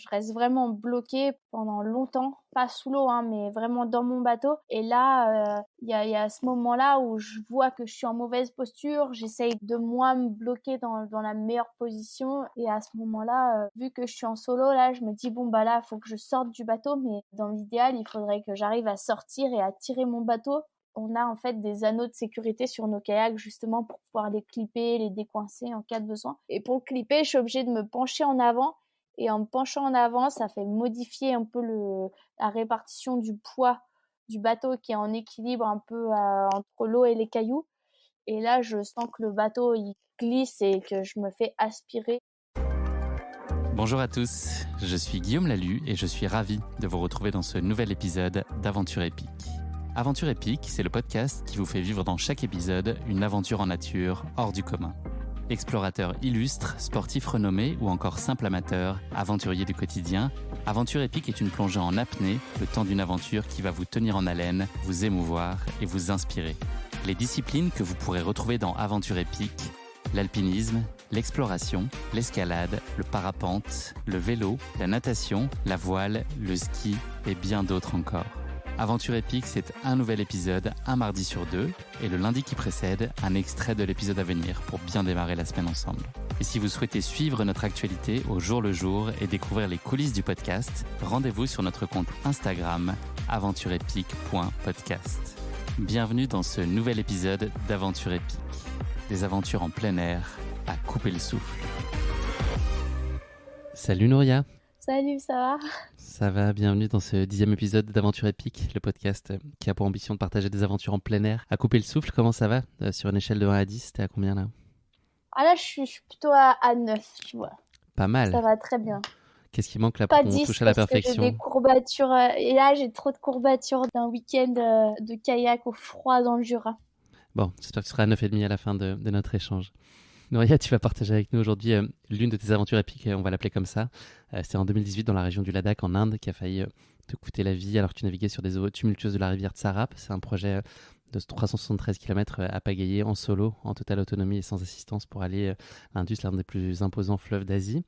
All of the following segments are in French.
je reste vraiment bloquée pendant longtemps, pas sous l'eau, hein, mais vraiment dans mon bateau. Et là, il y a ce moment-là où je vois que je suis en mauvaise posture. J'essaye de moi me bloquer dans la meilleure position. Et à ce moment-là, vu que je suis en solo, là, je me dis bon bah là, faut que je sorte du bateau. Mais dans l'idéal, il faudrait que j'arrive à sortir et à tirer mon bateau. On a en fait des anneaux de sécurité sur nos kayaks justement pour pouvoir les clipper, les décoincer en cas de besoin. Et pour le clipper, je suis obligée de me pencher en avant. Et en me penchant en avant, ça fait modifier un peu la répartition du poids du bateau qui est en équilibre un peu entre l'eau et les cailloux. Et là, je sens que le bateau il glisse et que je me fais aspirer. Bonjour à tous, je suis Guillaume Lalu et je suis ravi de vous retrouver dans ce nouvel épisode d'Aventure épique. Aventure épique, c'est le podcast qui vous fait vivre dans chaque épisode une aventure en nature hors du commun. Explorateurs illustres, sportifs renommés ou encore simples amateurs, aventuriers du quotidien, Aventure épique est une plongée en apnée, le temps d'une aventure qui va vous tenir en haleine, vous émouvoir et vous inspirer. Les disciplines que vous pourrez retrouver dans Aventure épique, l'alpinisme, l'exploration, l'escalade, le parapente, le vélo, la natation, la voile, le ski et bien d'autres encore. Aventure épique, c'est un nouvel épisode, un mardi sur 2, et le lundi qui précède, un extrait de l'épisode à venir pour bien démarrer la semaine ensemble. Et si vous souhaitez suivre notre actualité au jour le jour et découvrir les coulisses du podcast, rendez-vous sur notre compte Instagram aventureepique.podcast. Bienvenue dans ce nouvel épisode d'Aventure épique. Des aventures en plein air, à couper le souffle. Salut Nouria. Salut, ça va ? Ça va, bienvenue dans ce 10e épisode d'Aventure épique, le podcast qui a pour ambition de partager des aventures en plein air, à couper le souffle. Comment ça va sur une échelle de 1 à 10, t'es à combien là ? Ah là, je suis plutôt à 9, tu vois. Pas mal. Ça va très bien. Qu'est-ce qui manque là Pas pour qu'on 10 touche à la parce que perfection ? j'ai des courbatures. Et là, j'ai trop de courbatures d'un week-end de kayak au froid dans le Jura. Bon, j'espère que tu seras à 9,5 à la fin de notre échange. Nouria, tu vas partager avec nous aujourd'hui l'une de tes aventures épiques, on va l'appeler comme ça. C'était en 2018 dans la région du Ladakh en Inde qui a failli te coûter la vie alors que tu naviguais sur des eaux tumultueuses de la rivière Tsarap. C'est un projet de 373 km à pagayer en solo, en totale autonomie et sans assistance pour aller à l'Indus, l'un des plus imposants fleuves d'Asie.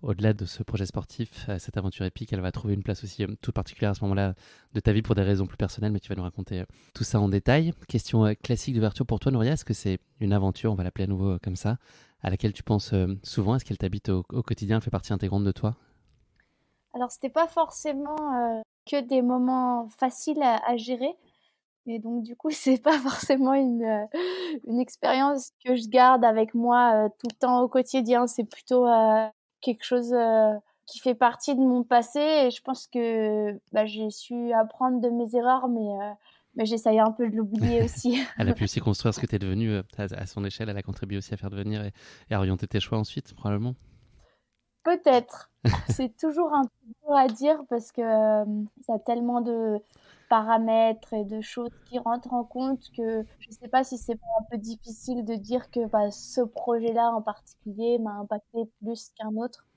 Au-delà de ce projet sportif, cette aventure épique, elle va trouver une place aussi toute particulière à ce moment-là de ta vie pour des raisons plus personnelles, mais tu vas nous raconter tout ça en détail. Question classique d'ouverture pour toi, Nouria, est-ce que c'est une aventure, on va l'appeler à nouveau comme ça, à laquelle tu penses souvent ? Est-ce qu'elle t'habite au quotidien, elle fait partie intégrante de toi ? Alors, c'était pas forcément que des moments faciles à gérer. Et donc, du coup, c'est pas forcément une expérience que je garde avec moi tout le temps au quotidien. C'est plutôt quelque chose qui fait partie de mon passé. Et je pense que j'ai su apprendre de mes erreurs, mais j'essaye un peu de l'oublier aussi. Elle a pu aussi construire ce que tu es devenu à son échelle, elle a contribué aussi à faire devenir et à orienter tes choix ensuite, probablement. Peut-être. C'est toujours un peu dur à dire parce que ça a tellement de paramètres et de choses qui rentrent en compte que je ne sais pas si c'est pas un peu difficile de dire que ce projet-là en particulier m'a impacté plus qu'un autre.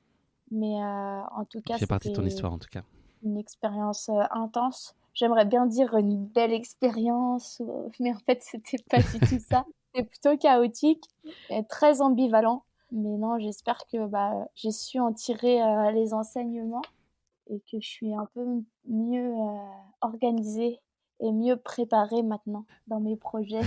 Mais en tout cas, Il fait partie de ton c'était histoire en tout cas. une expérience intense. J'aimerais bien dire une belle expérience, mais en fait, c'était pas du tout ça. C'était plutôt chaotique et très ambivalent. Mais non, j'espère que j'ai su en tirer les enseignements et que je suis un peu mieux organisée et mieux préparée maintenant dans mes projets.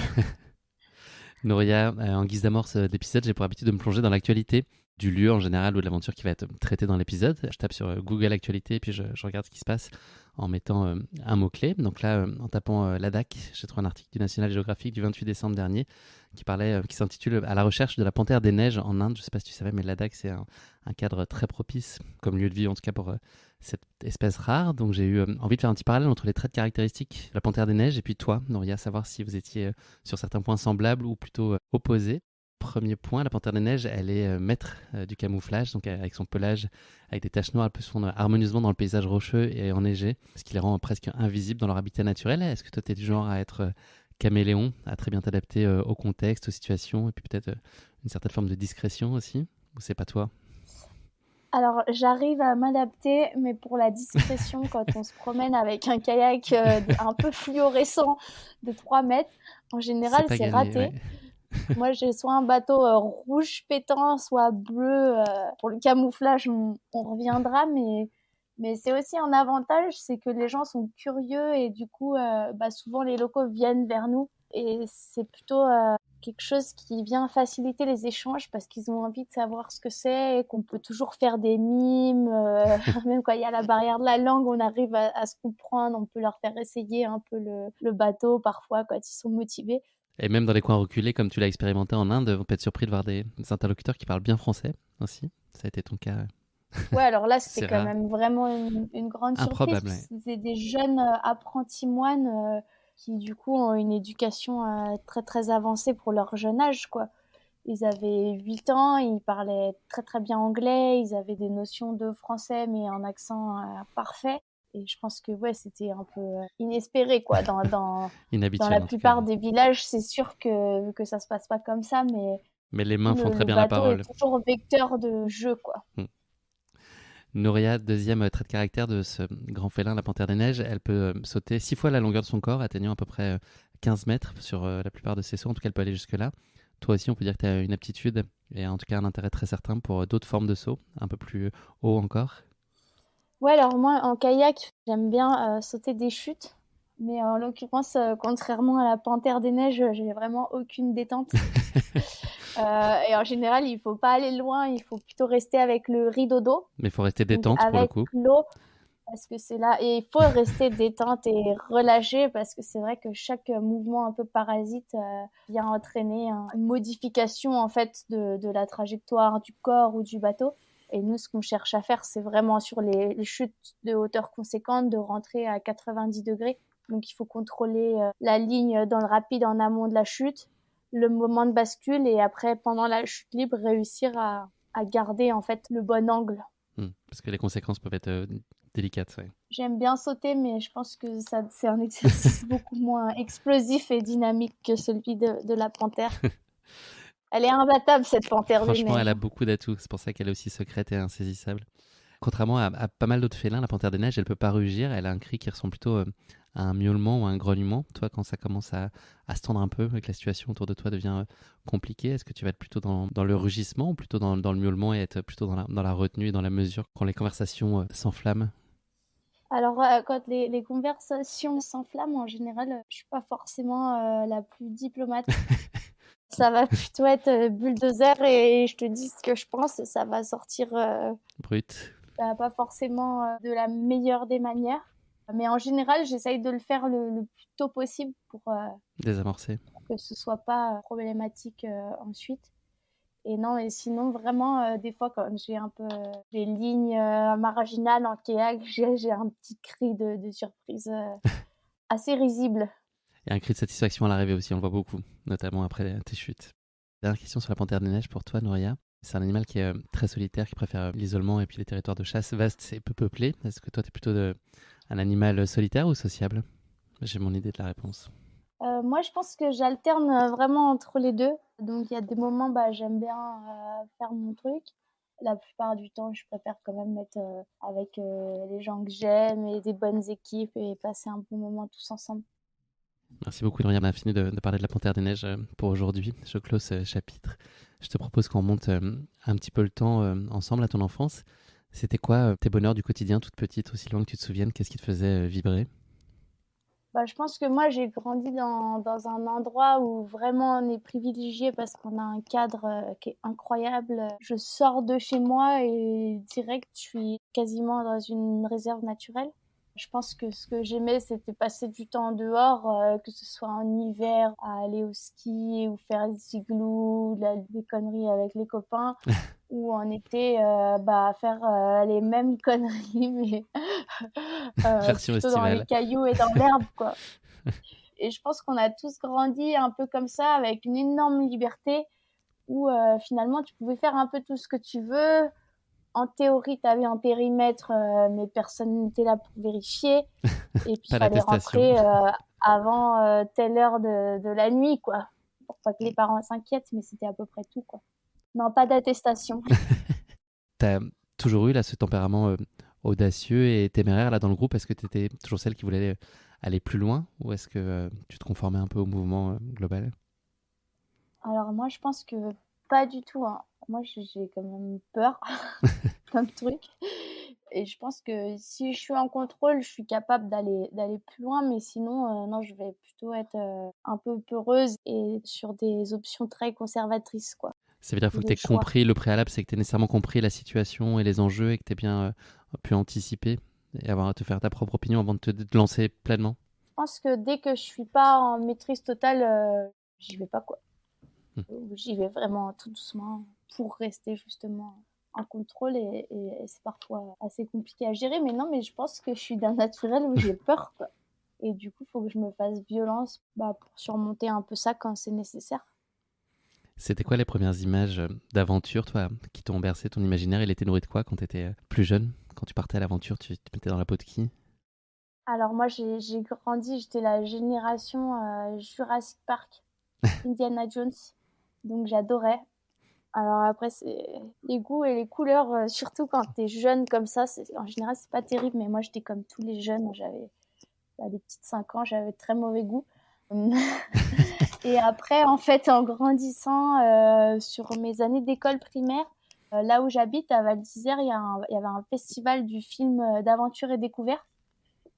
Nouria, en guise d'amorce d'épisode, j'ai pour habitude de me plonger dans l'actualité du lieu en général ou de l'aventure qui va être traitée dans l'épisode. Je tape sur Google Actualité et puis je regarde ce qui se passe en mettant un mot-clé. Donc là, en tapant Ladakh, j'ai trouvé un article du National Geographic du 28 décembre dernier qui s'intitule « À la recherche de la panthère des neiges en Inde ». Je ne sais pas si tu savais, mais Ladakh, c'est un cadre très propice comme lieu de vie, en tout cas pour cette espèce rare. Donc j'ai eu envie de faire un petit parallèle entre les traits de caractéristiques de la panthère des neiges et puis toi, Nouria, savoir si vous étiez sur certains points semblables ou plutôt opposés. Premier point, la panthère des neiges, elle est maître du camouflage, donc avec son pelage, avec des taches noires, elle peut se fondre harmonieusement dans le paysage rocheux et enneigé, ce qui les rend presque invisibles dans leur habitat naturel. Est-ce que toi, tu es du genre à être caméléon, à très bien t'adapter au contexte, aux situations, et puis peut-être une certaine forme de discrétion aussi, ou c'est pas toi ? Alors, j'arrive à m'adapter, mais pour la discrétion, quand on se promène avec un kayak un peu fluorescent de 3 mètres, en général, c'est gagné, raté. ouais. Moi, j'ai soit un bateau rouge pétant, soit bleu. Pour le camouflage, on reviendra, mais c'est aussi un avantage, c'est que les gens sont curieux et du coup, souvent les locaux viennent vers nous et c'est plutôt quelque chose qui vient faciliter les échanges parce qu'ils ont envie de savoir ce que c'est et qu'on peut toujours faire des mimes. Même quand il y a la barrière de la langue, on arrive à se comprendre. On peut leur faire essayer un peu le bateau parfois quand ils sont motivés. Et même dans les coins reculés, comme tu l'as expérimenté en Inde, on peut être surpris de voir des interlocuteurs qui parlent bien français aussi. Ça a été ton cas. Ouais, alors là, c'était C'est quand rare. même vraiment une grande surprise, Improbable, parce ouais. que c'était des jeunes apprentis moines qui, du coup, ont une éducation très, très avancée pour leur jeune âge, quoi. Ils avaient 8 ans, ils parlaient très, très bien anglais, ils avaient des notions de français, mais en accent parfait. Et je pense que, ouais, c'était un peu inespéré, quoi. Dans la Inhabituel en tout cas. plupart des villages, c'est sûr que ça se passe pas comme ça, mais Mais les mains font le, très le bien la bateau est parole. toujours vecteur de jeu, quoi. Mm. Nouria, deuxième trait de caractère de ce grand félin, la panthère des neiges, elle peut sauter 6 fois la longueur de son corps, atteignant à peu près 15 mètres sur la plupart de ses sauts. En tout cas, elle peut aller jusque-là. Toi aussi, on peut dire que tu as une aptitude et en tout cas un intérêt très certain pour d'autres formes de sauts, un peu plus haut encore. Ouais, alors moi, en kayak, j'aime bien sauter des chutes. Mais en l'occurrence, contrairement à la panthère des neiges, j'ai vraiment aucune détente. Et en général, il faut pas aller loin, il faut plutôt rester avec le rideau d'eau, Mais il faut rester donc détente pour le avec coup. l'eau, parce que c'est là. Et il faut rester détente et relâché, parce que c'est vrai que chaque mouvement un peu parasite vient entraîner une modification en fait de la trajectoire du corps ou du bateau. Et nous, ce qu'on cherche à faire, c'est vraiment sur les chutes de hauteur conséquente, de rentrer à 90 degrés. Donc, il faut contrôler la ligne dans le rapide en amont de la chute, le moment de bascule et après, pendant la chute libre, réussir à garder en fait le bon angle. Parce que les conséquences peuvent être délicates. Ouais. J'aime bien sauter, mais je pense que ça, c'est un exercice beaucoup moins explosif et dynamique que celui de la panthère. Elle est imbattable, cette panthère des Franchement, elle neiges. a beaucoup d'atouts. C'est pour ça qu'elle est aussi secrète et insaisissable. Contrairement à pas mal d'autres félins, la panthère des neiges, elle peut pas rugir. Elle a un cri qui ressemble plutôt à un miaulement ou à un grognement. Toi, quand ça commence à se tendre un peu, que la situation autour de toi devient compliquée, est-ce que tu vas être plutôt dans le rugissement ou plutôt dans le miaulement et être plutôt dans la retenue et dans la mesure quand les conversations s'enflamment? Alors, quand les conversations s'enflamment, en général, je suis pas forcément la plus diplomate. Ça va plutôt être bulldozer et je te dis ce que je pense et ça va sortir Brut. pas forcément de la meilleure des manières. Mais en général, j'essaye de le faire le plus tôt possible pour Désamorcé. que ce soit pas problématique ensuite. Et non, et sinon, vraiment, des fois, quand j'ai un peu des lignes marginales en kayak, j'ai un petit cri de surprise assez risible. Et un cri de satisfaction à l'arrivée aussi, on le voit beaucoup, notamment après tes chutes. Dernière question sur la panthère des neiges pour toi, Nouria. C'est un animal qui est très solitaire, qui préfère l'isolement et puis les territoires de chasse vastes et peu peuplés. Est-ce que toi, tu es plutôt un animal solitaire ou sociable? J'ai mon idée de la réponse. Moi, je pense que j'alterne vraiment entre les deux. Donc, il y a des moments, j'aime bien faire mon truc. La plupart du temps, je préfère quand même être avec les gens que j'aime et des bonnes équipes et passer un bon moment tous ensemble. Merci beaucoup, Nouria. On a fini de parler de la panthère des neiges pour aujourd'hui. Je close ce chapitre. Je te propose qu'on remonte un petit peu le temps ensemble à ton enfance. C'était quoi tes bonheurs du quotidien, toute petite, aussi loin que tu te souviennes? Qu'est-ce qui te faisait vibrer? Je pense que moi, j'ai grandi dans un endroit où vraiment on est privilégié parce qu'on a un cadre qui est incroyable. Je sors de chez moi et direct, je suis quasiment dans une réserve naturelle. Je pense que ce que j'aimais, c'était passer du temps dehors, que ce soit en hiver, à aller au ski ou faire des igloos, des conneries avec les copains, ou en été, à faire les mêmes conneries, mais Version plutôt dans les estivale. cailloux et dans l'herbe, quoi. Et je pense qu'on a tous grandi un peu comme ça, avec une énorme liberté, où finalement, tu pouvais faire un peu tout ce que tu veux. En théorie, tu avais un périmètre, mais personne n'était là pour vérifier. Et puis, il Pas fallait d'attestation. rentrer avant telle heure de la nuit, quoi. Pour pas que les parents s'inquiètent, mais c'était à peu près tout, quoi. Non, pas d'attestation. T'as toujours eu là ce tempérament audacieux et téméraire là dans le groupe? Est-ce que tu étais toujours celle qui voulait aller plus loin ou est-ce que tu te conformais un peu au mouvement global? Alors moi, je pense que pas du tout, hein. Moi, j'ai quand même peur, plein de trucs. Et je pense que si je suis en contrôle, je suis capable d'aller plus loin, mais sinon, non, je vais plutôt être un peu peureuse et sur des options très conservatrices, quoi. Ça veut dire qu'il faut que tu Des aies choix. compris le préalable, c'est que tu aies nécessairement compris la situation et les enjeux et que tu aies bien pu anticiper et avoir à te faire ta propre opinion avant de te lancer pleinement. Je pense que dès que je suis pas en maîtrise totale, j'y vais pas, quoi. Hmm. J'y vais vraiment tout doucement pour rester justement en contrôle et c'est parfois assez compliqué à gérer. Mais non, mais je pense que je suis d'un naturel où j'ai peur, quoi. Et du coup, il faut que je me fasse violence pour surmonter un peu ça quand c'est nécessaire. C'était quoi les premières images d'aventure, toi, qui t'ont bercé ton imaginaire? Il était nourri de quoi quand tu étais plus jeune? Quand tu partais à l'aventure, tu te mettais dans la peau de qui? Alors moi, j'ai grandi, j'étais la génération Jurassic Park, Indiana Jones, donc j'adorais. Alors après, c'est les goûts et les couleurs, surtout quand t'es jeune comme ça, en général, c'est pas terrible, mais moi, j'étais comme tous les jeunes, j'avais des petites 5 ans, j'avais très mauvais goût. Et après, en fait, en grandissant, sur mes années d'école primaire, là où j'habite, à Val d'Isère, il y avait un festival du film d'aventure et découverte.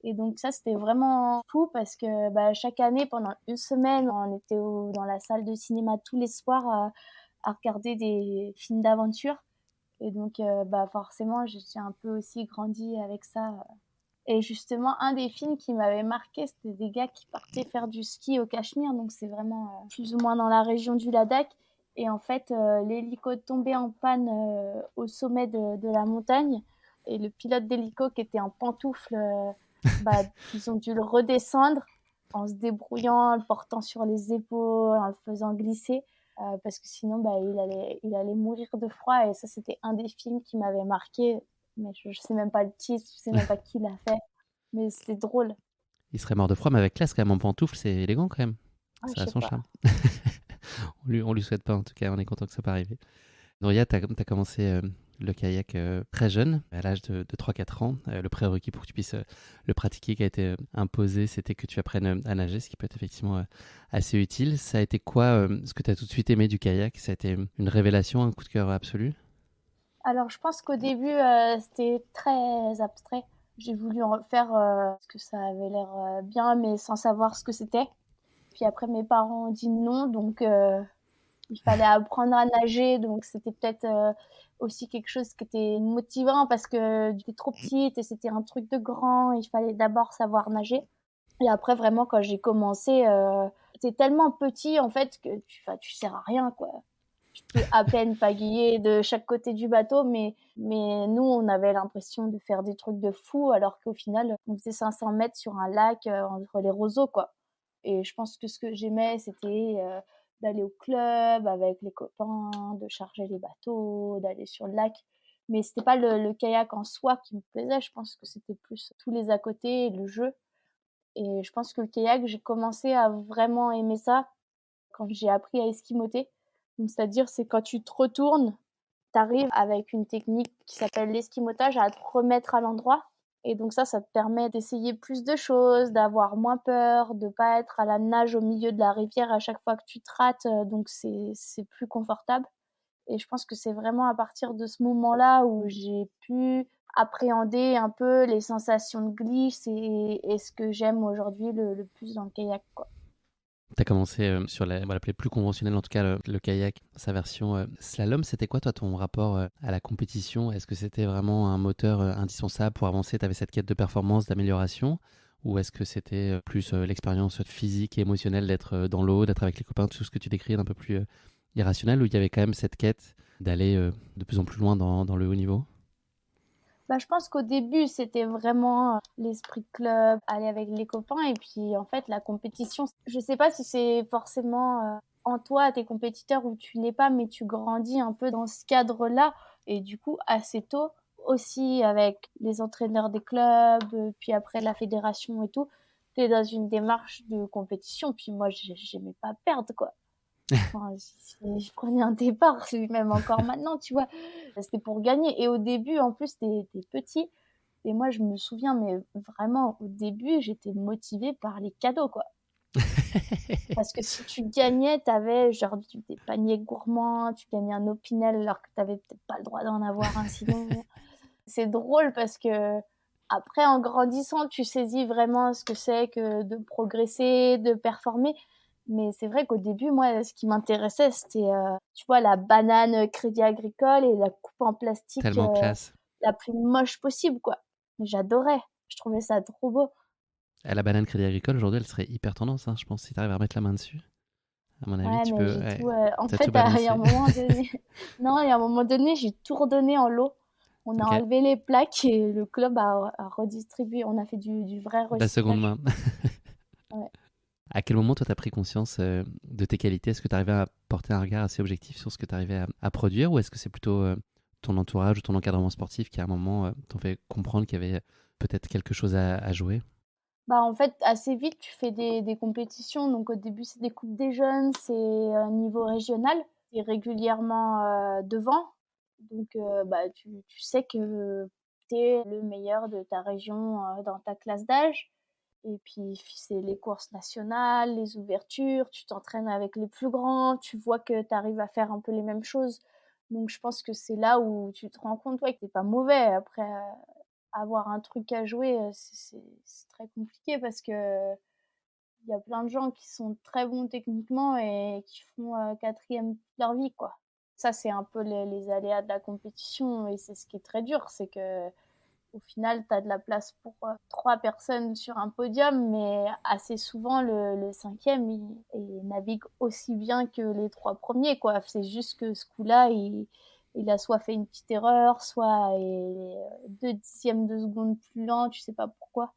Et donc ça, c'était vraiment fou parce que chaque année, pendant une semaine, on était dans la salle de cinéma tous les soirs à regarder des films d'aventure. Et donc, forcément, j'ai un peu aussi grandi avec ça. Et justement, un des films qui m'avait marqué, c'était des gars qui partaient faire du ski au Cachemire. Donc, c'est vraiment plus ou moins dans la région du Ladakh. Et en fait, l'hélico tombait en panne au sommet de la montagne. Et le pilote d'hélico qui était en pantoufles, ils ont dû le redescendre en se débrouillant, en le portant sur les épaules, en le faisant glisser. Parce que sinon, il allait mourir de froid. Et ça, c'était un des films qui m'avait marqué. Mais je sais même pas le titre, je sais même pas qui l'a fait. Mais c'était drôle. Il serait mort de froid, mais avec classe quand même en pantoufles, c'est élégant quand même. Ah, Ça je a sais son pas. charme. On lui souhaite pas en tout cas, on est content que ça pas arrivé. Nouria, tu as commencé le kayak très jeune, à l'âge de 3-4 ans. Le prérequis pour que tu puisses le pratiquer qui a été imposé, c'était que tu apprennes à nager, ce qui peut être effectivement assez utile. Ça a été quoi ce que tu as tout de suite aimé du kayak? Ça a été une révélation, un coup de cœur absolu? Alors, je pense qu'au début, c'était très abstrait. J'ai voulu en faire parce que ça avait l'air bien, mais sans savoir ce que c'était. Puis après, mes parents ont dit non, donc il fallait apprendre à nager. Donc, c'était peut-être aussi quelque chose qui était motivant parce que j'étais trop petite et c'était un truc de grand. Il fallait d'abord savoir nager. Et après, vraiment, quand j'ai commencé, t'es tellement petit, en fait, que tu sers à rien, quoi. Tu peux à peine pagayer de chaque côté du bateau, mais nous, on avait l'impression de faire des trucs de fou, alors qu'au final, on faisait 500 mètres sur un lac entre les roseaux, quoi. Et je pense que ce que j'aimais, c'était d'aller au club avec les copains, de charger les bateaux, d'aller sur le lac. Mais c'était pas le kayak en soi qui me plaisait, je pense que c'était plus tous les à côté, le jeu. Et je pense que le kayak, j'ai commencé à vraiment aimer ça quand j'ai appris à esquimoter. Donc, c'est-à-dire, c'est quand tu te retournes, tu arrives avec une technique qui s'appelle l'esquimotage à te remettre à l'endroit. Et donc ça te permet d'essayer plus de choses, d'avoir moins peur, de pas être à la nage au milieu de la rivière à chaque fois que tu te rates. Donc c'est plus confortable. Et je pense que c'est vraiment à partir de ce moment-là où j'ai pu appréhender un peu les sensations de glisse et ce que j'aime aujourd'hui le plus dans le kayak, quoi. Tu as commencé sur on va l'appeler plus conventionnel, en tout cas le kayak, sa version slalom. C'était quoi, toi, ton rapport à la compétition? Est-ce que c'était vraiment un moteur indispensable pour avancer? Tu avais cette quête de performance, d'amélioration? Ou est-ce que c'était plus l'expérience physique et émotionnelle d'être dans l'eau, d'être avec les copains, tout ce que tu décris un peu plus irrationnel, où il y avait quand même cette quête d'aller de plus en plus loin dans le haut niveau? Je pense qu'au début, c'était vraiment l'esprit club, aller avec les copains. Et puis, en fait, la compétition, je sais pas si c'est forcément en toi, tes compétiteurs, ou tu l'es pas, mais tu grandis un peu dans ce cadre-là. Et du coup, assez tôt, aussi avec les entraîneurs des clubs, puis après la fédération et tout, tu es dans une démarche de compétition. Puis moi, j'aimais pas perdre, quoi. Enfin, si je prenais un départ, même encore maintenant, tu vois, c'était pour gagner. Et au début, en plus, t'es petit. Et moi, je me souviens, mais vraiment, au début, j'étais motivée par les cadeaux, quoi. Parce que si tu gagnais, t'avais genre des paniers gourmands, tu gagnais un Opinel alors que t'avais peut-être pas le droit d'en avoir un sinon. C'est drôle parce que après, en grandissant, tu saisis vraiment ce que c'est que de progresser, de performer. Mais c'est vrai qu'au début, moi, ce qui m'intéressait, c'était, tu vois, la banane Crédit Agricole et la coupe en plastique Tellement classe. la plus moche possible, quoi. Mais j'adorais. Je trouvais ça trop beau. La banane Crédit Agricole, aujourd'hui, elle serait hyper tendance, hein, je pense, si tu arrives à remettre la main dessus. À mon avis, Ouais, tu mais peux. j'ai Ouais, tout. En t'as fait, tout il y a un balancé. moment donné. Non, il y a un moment donné, j'ai tout redonné en lot. On a Ok. enlevé les plaques et le club a redistribué. On a fait du vrai La seconde recyclage. main. Ouais. À quel moment, toi, tu as pris conscience de tes qualités? Est-ce que tu arrivais à porter un regard assez objectif sur ce que tu arrivais à produire ou est-ce que c'est plutôt ton entourage ou ton encadrement sportif qui, à un moment, t'ont fait comprendre qu'il y avait peut-être quelque chose à jouer? Bah, en fait, assez vite, tu fais des compétitions. Donc, au début, c'est des coupes des jeunes, c'est un niveau régional. Tu es régulièrement devant. Donc, bah, tu sais que tu es le meilleur de ta région dans ta classe d'âge. Et puis, c'est les courses nationales, les ouvertures, tu t'entraînes avec les plus grands, tu vois que tu arrives à faire un peu les mêmes choses. Donc, je pense que c'est là où tu te rends compte ouais, que t'es pas mauvais. Après, avoir un truc à jouer, c'est très compliqué parce que il y a plein de gens qui sont très bons techniquement et qui font quatrième toute leur vie, quoi. Ça, c'est un peu les aléas de la compétition et c'est ce qui est très dur, c'est que au final, tu as de la place pour 3 personnes sur un podium, mais assez souvent, le cinquième, il navigue aussi bien que les 3 premiers, quoi. C'est juste que ce coup-là, il a soit fait une petite erreur, soit est 2 dixièmes de seconde plus lent, tu sais pas pourquoi.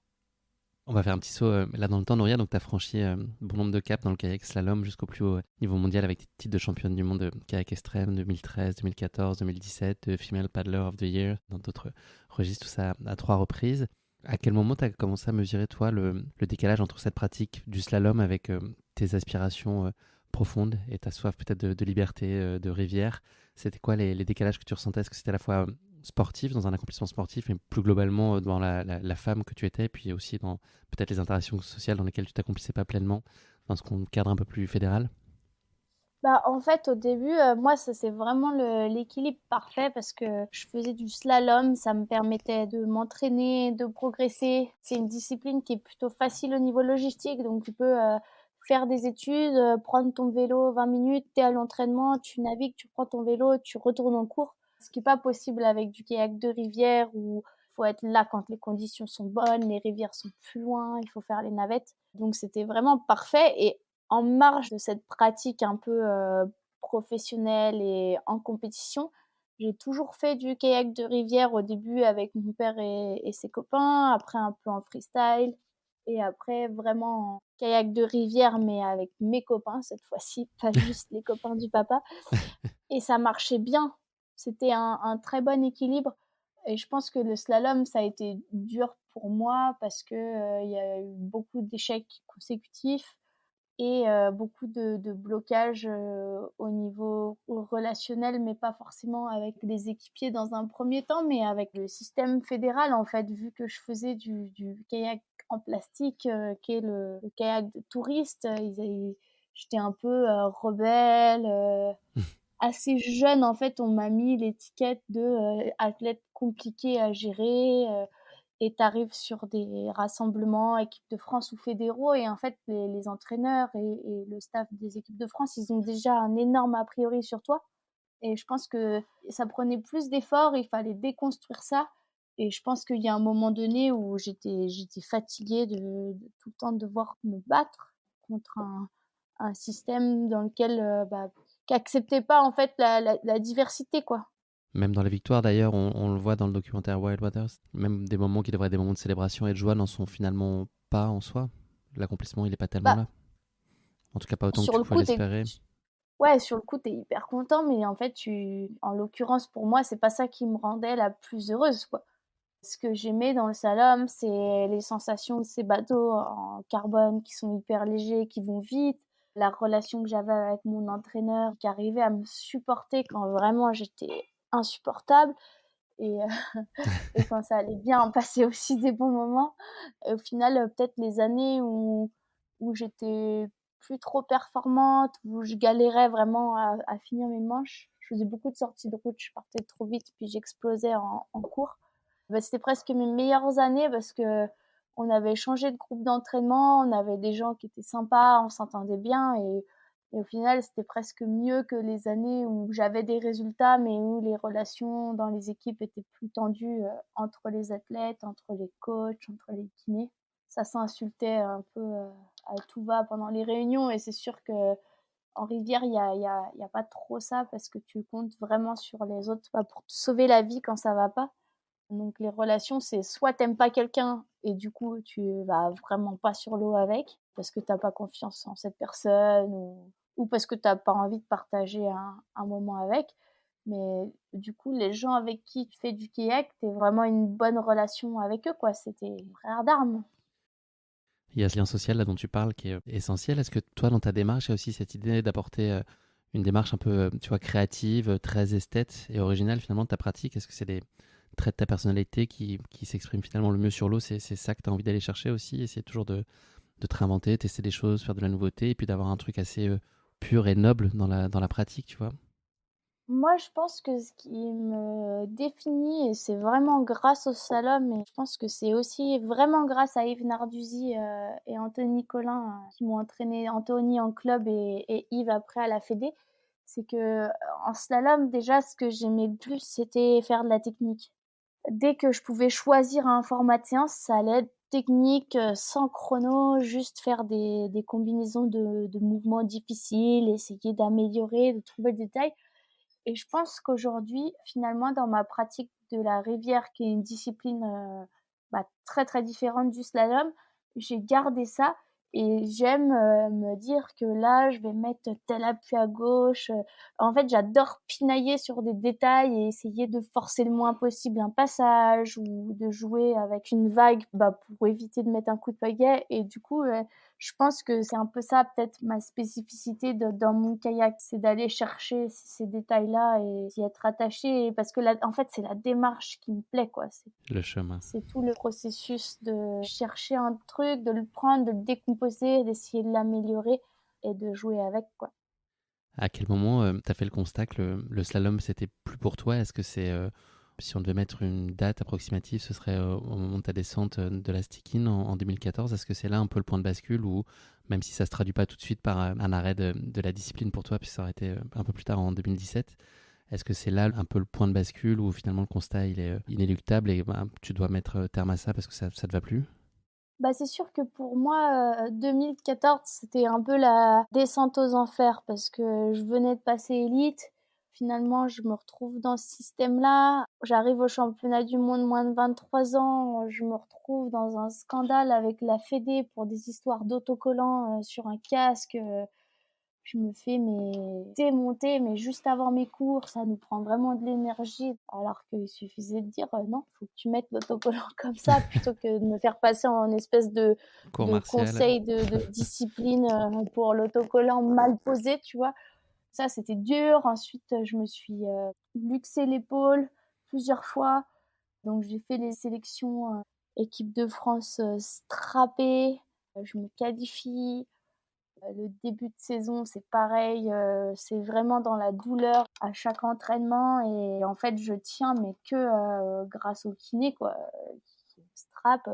On va faire un petit saut là dans le temps, Nouria. Donc, tu as franchi bon nombre de caps dans le kayak slalom jusqu'au plus haut niveau mondial avec des titres de championne du monde de kayak extrême 2013, 2014, 2017, Female Paddler of the Year, dans d'autres registres, tout ça à 3 reprises. À quel moment tu as commencé à mesurer, toi, le décalage entre cette pratique du slalom avec tes aspirations profondes et ta soif peut-être de liberté, de rivière? C'était quoi les décalages que tu ressentais? Est-ce que c'était à la fois sportif, dans un accomplissement sportif, mais plus globalement dans la femme que tu étais, puis aussi dans peut-être les interactions sociales dans lesquelles tu t'accomplissais pas pleinement, dans ce cadre un peu plus fédéral? Bah, en fait, au début, moi, ça c'est vraiment l'équilibre parfait parce que je faisais du slalom, ça me permettait de m'entraîner, de progresser. C'est une discipline qui est plutôt facile au niveau logistique, donc tu peux faire des études, prendre ton vélo 20 minutes, tu es à l'entraînement, tu navigues, tu prends ton vélo, tu retournes en cours. Ce qui est pas possible avec du kayak de rivière où il faut être là quand les conditions sont bonnes, les rivières sont plus loin, il faut faire les navettes. Donc c'était vraiment parfait et en marge de cette pratique un peu professionnelle et en compétition, j'ai toujours fait du kayak de rivière au début avec mon père et ses copains, après un peu en freestyle et après vraiment en kayak de rivière mais avec mes copains cette fois-ci, pas juste les copains du papa. Et ça marchait bien. C'était un très bon équilibre et je pense que le slalom, ça a été dur pour moi parce que, il y a eu beaucoup d'échecs consécutifs et beaucoup de blocages au niveau relationnel, mais pas forcément avec les équipiers dans un premier temps, mais avec le système fédéral en fait, vu que je faisais du kayak en plastique, qui est le kayak de touristes. J'étais un peu rebelle. Assez jeune, en fait, on m'a mis l'étiquette de athlète compliqué à gérer. Et tu arrives sur des rassemblements équipe de France ou fédéraux et en fait les entraîneurs et le staff des équipes de France, ils ont déjà un énorme a priori sur toi et je pense que ça prenait plus d'efforts, il fallait déconstruire ça et je pense qu'il y a un moment donné où j'étais fatiguée de tout le temps devoir me battre contre un système dans lequel bah, qui acceptait pas en fait la diversité quoi. Même dans les victoires, d'ailleurs, on le voit dans le documentaire Wild Waters, même des moments qui devraient être des moments de célébration et de joie n'en sont finalement pas en soi. L'accomplissement, il n'est pas tellement Bah là. En tout cas, pas autant que sur tu le pouvais coup l'espérer. ouais, sur le coup, tu hyper content, mais en fait, en l'occurrence, pour moi, c'est pas ça qui me rendait la plus heureuse, quoi. Ce que j'aimais dans le slalom, c'est les sensations de ces bateaux en carbone qui sont hyper légers, qui vont vite, la relation que j'avais avec mon entraîneur qui arrivait à me supporter quand vraiment j'étais insupportable et, et quand ça allait bien, on passait aussi des bons moments. Et au final, peut-être les années où j'étais plus trop performante, où je galérais vraiment à finir mes manches. Je faisais beaucoup de sorties de route, je partais trop vite, puis j'explosais en cours. C'était presque mes meilleures années parce que on avait changé de groupe d'entraînement, on avait des gens qui étaient sympas, on s'entendait bien et au final, c'était presque mieux que les années où j'avais des résultats, mais où les relations dans les équipes étaient plus tendues entre les athlètes, entre les coachs, entre les kinés. Ça s'insultait un peu à tout va pendant les réunions et c'est sûr que en rivière, il y a pas trop ça parce que tu comptes vraiment sur les autres pour te sauver la vie quand ça va pas. Donc les relations, c'est soit t'aimes pas quelqu'un et du coup tu vas vraiment pas sur l'eau avec parce que t'as pas confiance en cette personne ou parce que t'as pas envie de partager un moment avec. Mais du coup, les gens avec qui tu fais du kayak, t'es vraiment une bonne relation avec eux, quoi. C'était une frère d'armes. Il y a ce lien social là dont tu parles qui est essentiel. Est-ce que toi, dans ta démarche, il y a aussi cette idée d'apporter une démarche un peu, tu vois, créative, très esthète et originale finalement de ta pratique? Est-ce que c'est des traits de ta personnalité qui s'expriment finalement le mieux sur l'eau? C'est ça que tu as envie d'aller chercher aussi, essayer toujours de te réinventer, tester des choses, faire de la nouveauté et puis d'avoir un truc assez pur et noble dans la pratique, tu vois? Moi, je pense que ce qui me définit, et c'est vraiment grâce au slalom, et je pense que c'est aussi vraiment grâce à Yves Narduzzi et Anthony Collin qui m'ont entraîné, Anthony en club et Yves après à la Fédé, c'est que en slalom, déjà, ce que j'aimais le plus, c'était faire de la technique. Dès que je pouvais choisir un format de séance, ça allait être technique, sans chrono, juste faire des combinaisons de mouvements difficiles, essayer d'améliorer, de trouver le détail. Et je pense qu'aujourd'hui, finalement, dans ma pratique de la rivière, qui est une discipline très très différente du slalom, j'ai gardé ça et j'aime me dire que là, je vais mettre tel appui à gauche. En fait, j'adore pinailler sur des détails et essayer de forcer le moins possible un passage ou de jouer avec une vague pour éviter de mettre un coup de pagaie. Et du coup, je pense que c'est un peu ça, peut-être ma spécificité dans mon kayak, c'est d'aller chercher ces détails-là et d'y être attaché. Parce que là, en fait, c'est la démarche qui me plaît, quoi. Le chemin. C'est tout le processus de chercher un truc, de le prendre, de le décomposer, d'essayer de l'améliorer et de jouer avec, quoi. À quel moment tu as fait le constat que le slalom, c'était plus pour toi? Est-ce que c'est, si on devait mettre une date approximative, ce serait au moment de ta descente de la Stikine en 2014? Est-ce que c'est là un peu le point de bascule ou même si ça ne se traduit pas tout de suite par un arrêt de la discipline pour toi, puis ça aurait été un peu plus tard en 2017, est-ce que c'est là un peu le point de bascule où finalement le constat il est inéluctable et tu dois mettre terme à ça parce que ça ne te va plus? C'est sûr que pour moi, 2014, c'était un peu la descente aux enfers parce que je venais de passer élite. Finalement, je me retrouve dans ce système-là. J'arrive au championnat du monde moins de 23 ans. Je me retrouve dans un scandale avec la Fédé pour des histoires d'autocollants sur un casque. Je me fais démonter, mais juste avant mes cours, ça nous prend vraiment de l'énergie. Alors qu'il suffisait de dire non, faut que tu mettes l'autocollant comme ça plutôt que de me faire passer en espèce Cours de martial. conseil de discipline pour l'autocollant mal posé, tu vois. Ça, c'était dur. Ensuite, je me suis luxé l'épaule plusieurs fois. Donc, j'ai fait les sélections équipe de France strappée. Je me qualifie. Le début de saison, c'est pareil, c'est vraiment dans la douleur à chaque entraînement et en fait, je tiens mais que grâce au kiné quoi, qui me strappe,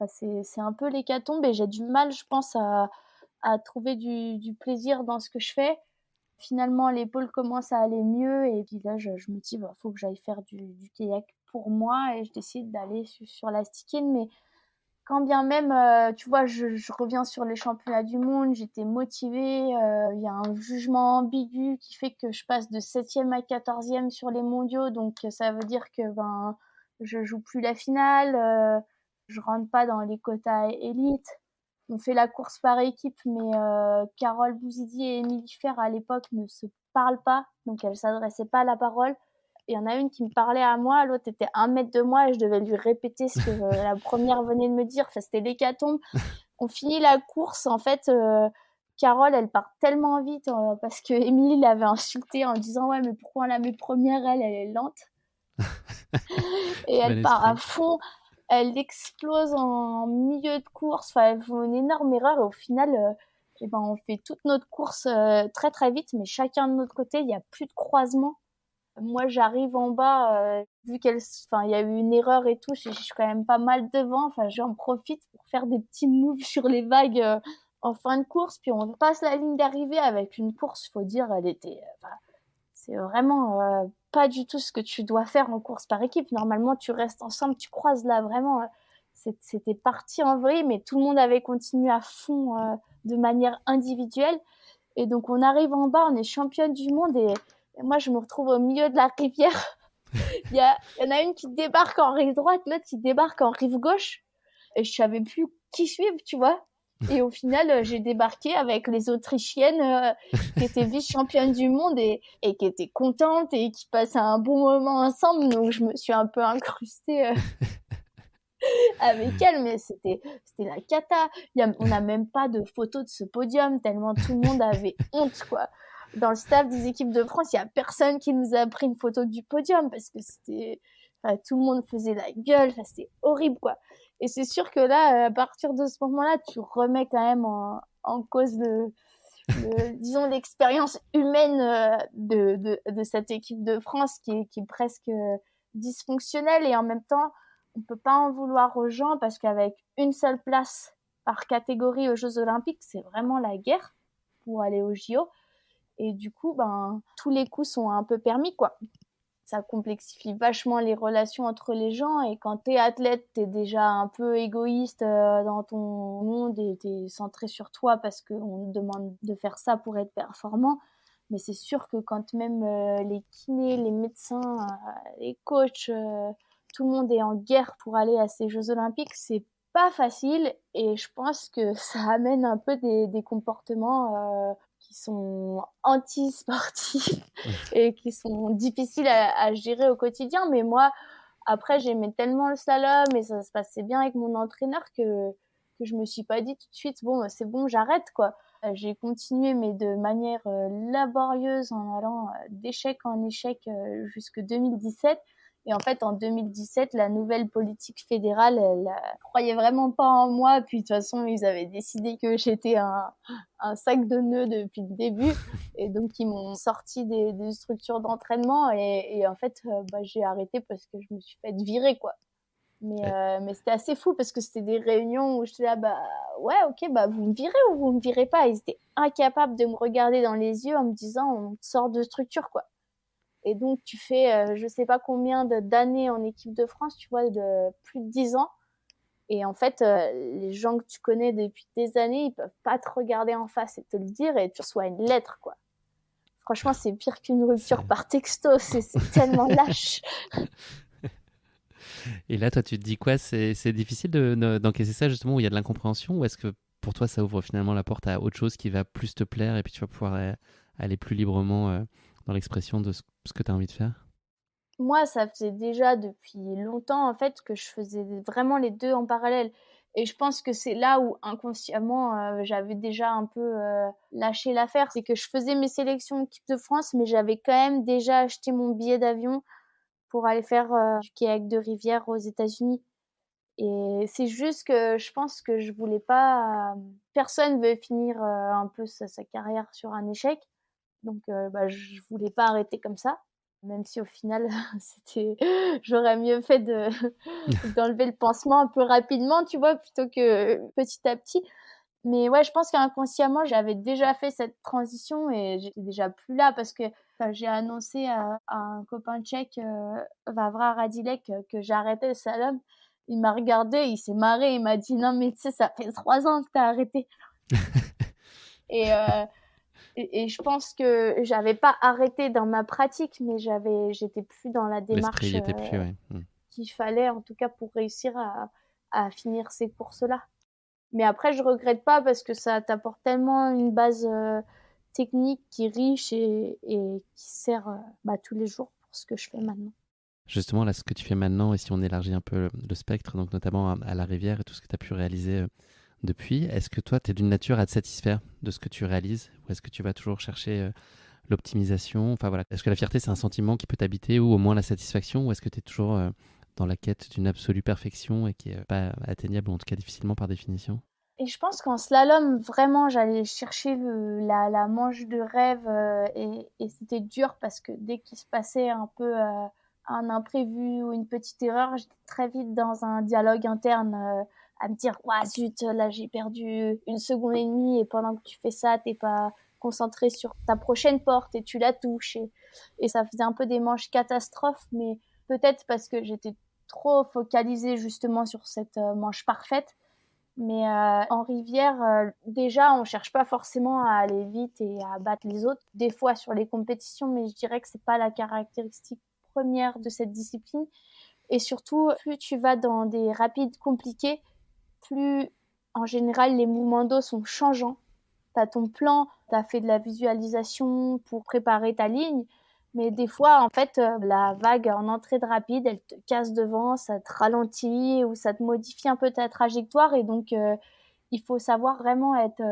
enfin c'est un peu l'hécatombe et j'ai du mal, je pense, à trouver du plaisir dans ce que je fais. Finalement, l'épaule commence à aller mieux et puis là, je me dis: «Faut que j'aille faire du kayak pour moi» et je décide d'aller sur la Stikine mais quand bien même, tu vois, je reviens sur les championnats du monde, j'étais motivée, il y a un jugement ambigu qui fait que je passe de 7e à 14e sur les mondiaux, donc ça veut dire que, je joue plus la finale, je rentre pas dans les quotas élites. On fait la course par équipe, mais Carole Bouzidi et Émilie Fer, à l'époque, ne se parlent pas, donc elles s'adressaient pas la parole. Et il y en a une qui me parlait à moi, l'autre était 1 mètre de moi et je devais lui répéter ce que la première venait de me dire. Enfin, c'était l'hécatombe. On finit la course, en fait, Carole, elle part tellement vite parce que Émilie l'avait insultée en disant ouais, mais pourquoi on la met première, elle est lente. Et Bon elle part à esprit. fond. elle explose en milieu de course. Enfin, elle fait une énorme erreur et au final, on fait toute notre course très très vite, mais chacun de notre côté, il n'y a plus de croisement. Moi, j'arrive en bas, vu il y a eu une erreur et tout, je suis quand même pas mal devant. Enfin, j'en profite pour faire des petits moves sur les vagues en fin de course. Puis on passe la ligne d'arrivée avec une course, faut dire, c'est vraiment pas du tout ce que tu dois faire en course par équipe. Normalement, tu restes ensemble, tu croises là vraiment. C'était parti en vrille, mais tout le monde avait continué à fond de manière individuelle. Et donc, on arrive en bas, on est championne du monde et moi, je me retrouve au milieu de la rivière. Il y en a une qui débarque en rive droite, l'autre qui débarque en rive gauche. Et je savais plus qui suivre, tu vois. Et au final, j'ai débarqué avec les Autrichiennes qui étaient vice-championnes du monde et qui étaient contentes et qui passaient un bon moment ensemble. Donc, je me suis un peu incrustée avec elles, mais c'était la cata. On n'a même pas de photos de ce podium, tellement tout le monde avait honte, quoi. Dans le staff des équipes de France, il n'y a personne qui nous a pris une photo du podium parce que tout le monde faisait la gueule, c'était horrible, quoi. Et c'est sûr que là, à partir de ce moment-là, tu remets quand même en cause disons, l'expérience humaine de cette équipe de France qui est presque dysfonctionnelle et en même temps, on peut pas en vouloir aux gens parce qu'avec une seule place par catégorie aux Jeux Olympiques, c'est vraiment la guerre pour aller aux JO. Et du coup, tous les coups sont un peu permis, quoi. Ça complexifie vachement les relations entre les gens. Et quand t'es athlète, t'es déjà un peu égoïste dans ton monde et t'es centré sur toi parce qu'on te demande de faire ça pour être performant. Mais c'est sûr que quand même les kinés, les médecins, les coachs, tout le monde est en guerre pour aller à ces Jeux Olympiques, c'est pas facile. Et je pense que ça amène un peu des comportements qui sont anti-sportifs et qui sont difficiles à gérer au quotidien. Mais moi, après, j'aimais tellement le slalom et ça se passait bien avec mon entraîneur que je me suis pas dit tout de suite, bon, c'est bon, j'arrête, quoi. J'ai continué, mais de manière laborieuse en allant d'échec en échec jusque 2017. Et en fait, en 2017, la nouvelle politique fédérale, elle croyait vraiment pas en moi. Puis de toute façon, ils avaient décidé que j'étais un sac de nœuds depuis le début. Et donc, ils m'ont sorti des structures d'entraînement. Et en fait, j'ai arrêté parce que je me suis fait virer, quoi. Mais c'était assez fou parce que c'était des réunions où j'étais là, ouais, ok, vous me virez ou vous me virez pas. Ils étaient incapables de me regarder dans les yeux en me disant, on sort de structure, quoi. Et donc, tu fais, je sais pas combien d'années en équipe de France, tu vois, de plus de 10 ans. Et en fait, les gens que tu connais depuis des années, ils peuvent pas te regarder en face et te le dire et tu reçois une lettre, quoi. Franchement, c'est pire qu'une rupture par texto. C'est tellement lâche. Et là, toi, tu te dis quoi? C'est difficile d'encaisser ça justement où il y a de l'incompréhension ou est-ce que pour toi, ça ouvre finalement la porte à autre chose qui va plus te plaire et puis tu vas pouvoir aller plus librement dans l'expression de ce que tu as envie de faire? Moi, ça faisait déjà depuis longtemps en fait que je faisais vraiment les deux en parallèle. Et je pense que c'est là où inconsciemment j'avais déjà un peu lâché l'affaire. C'est que je faisais mes sélections équipe de France, mais j'avais quand même déjà acheté mon billet d'avion pour aller faire du kayak de rivière aux États-Unis. Et c'est juste que je pense que je voulais pas. Personne veut finir un peu sa carrière sur un échec, donc je voulais pas arrêter comme ça. Même si au final, j'aurais mieux fait d'enlever le pansement un peu rapidement, tu vois, plutôt que petit à petit. Mais ouais, je pense qu'inconsciemment, j'avais déjà fait cette transition et j'étais déjà plus là parce que j'ai annoncé à un copain tchèque, Vavra Radilek, que j'arrêtais le slalom. Il m'a regardé, il s'est marré, il m'a dit non mais tu sais, ça fait 3 ans que t'as arrêté. et, et je pense que j'avais pas arrêté dans ma pratique, mais j'étais plus dans la démarche L'esprit y était plus, ouais. qu'il fallait en tout cas pour réussir à finir ces courses-là. Mais après, je regrette pas parce que ça t'apporte tellement une base technique qui est riche et qui sert tous les jours pour ce que je fais maintenant. Justement, là, ce que tu fais maintenant, et si on élargit un peu le spectre, donc notamment à la rivière et tout ce que tu as pu réaliser depuis, est-ce que toi, tu es d'une nature à te satisfaire de ce que tu réalises ou est-ce que tu vas toujours chercher l'optimisation? Enfin voilà, est-ce que la fierté, c'est un sentiment qui peut t'habiter ou au moins la satisfaction ou est-ce que tu es toujours dans la quête d'une absolue perfection et qui est pas atteignable, ou en tout cas difficilement par définition? Et je pense qu'en slalom, vraiment, j'allais chercher la manche de rêve et c'était dur parce que dès qu'il se passait un peu un imprévu ou une petite erreur, j'étais très vite dans un dialogue interne à me dire ouah zut, là j'ai perdu 1 seconde et demie et pendant que tu fais ça, t'es pas concentré sur ta prochaine porte et tu la touches et ça faisait un peu des manches catastrophes, mais peut-être parce que j'étais trop focalisée justement sur cette manche parfaite. Mais en rivière, déjà, on cherche pas forcément à aller vite et à battre les autres. Des fois sur les compétitions, mais je dirais que c'est pas la caractéristique première de cette discipline. Et surtout, plus tu vas dans des rapides compliqués, plus en général les mouvements d'eau sont changeants. T'as ton plan, t'as fait de la visualisation pour préparer ta ligne, mais des fois, en fait, la vague en entrée de rapide, elle te casse devant, ça te ralentit ou ça te modifie un peu ta trajectoire et donc il faut savoir vraiment être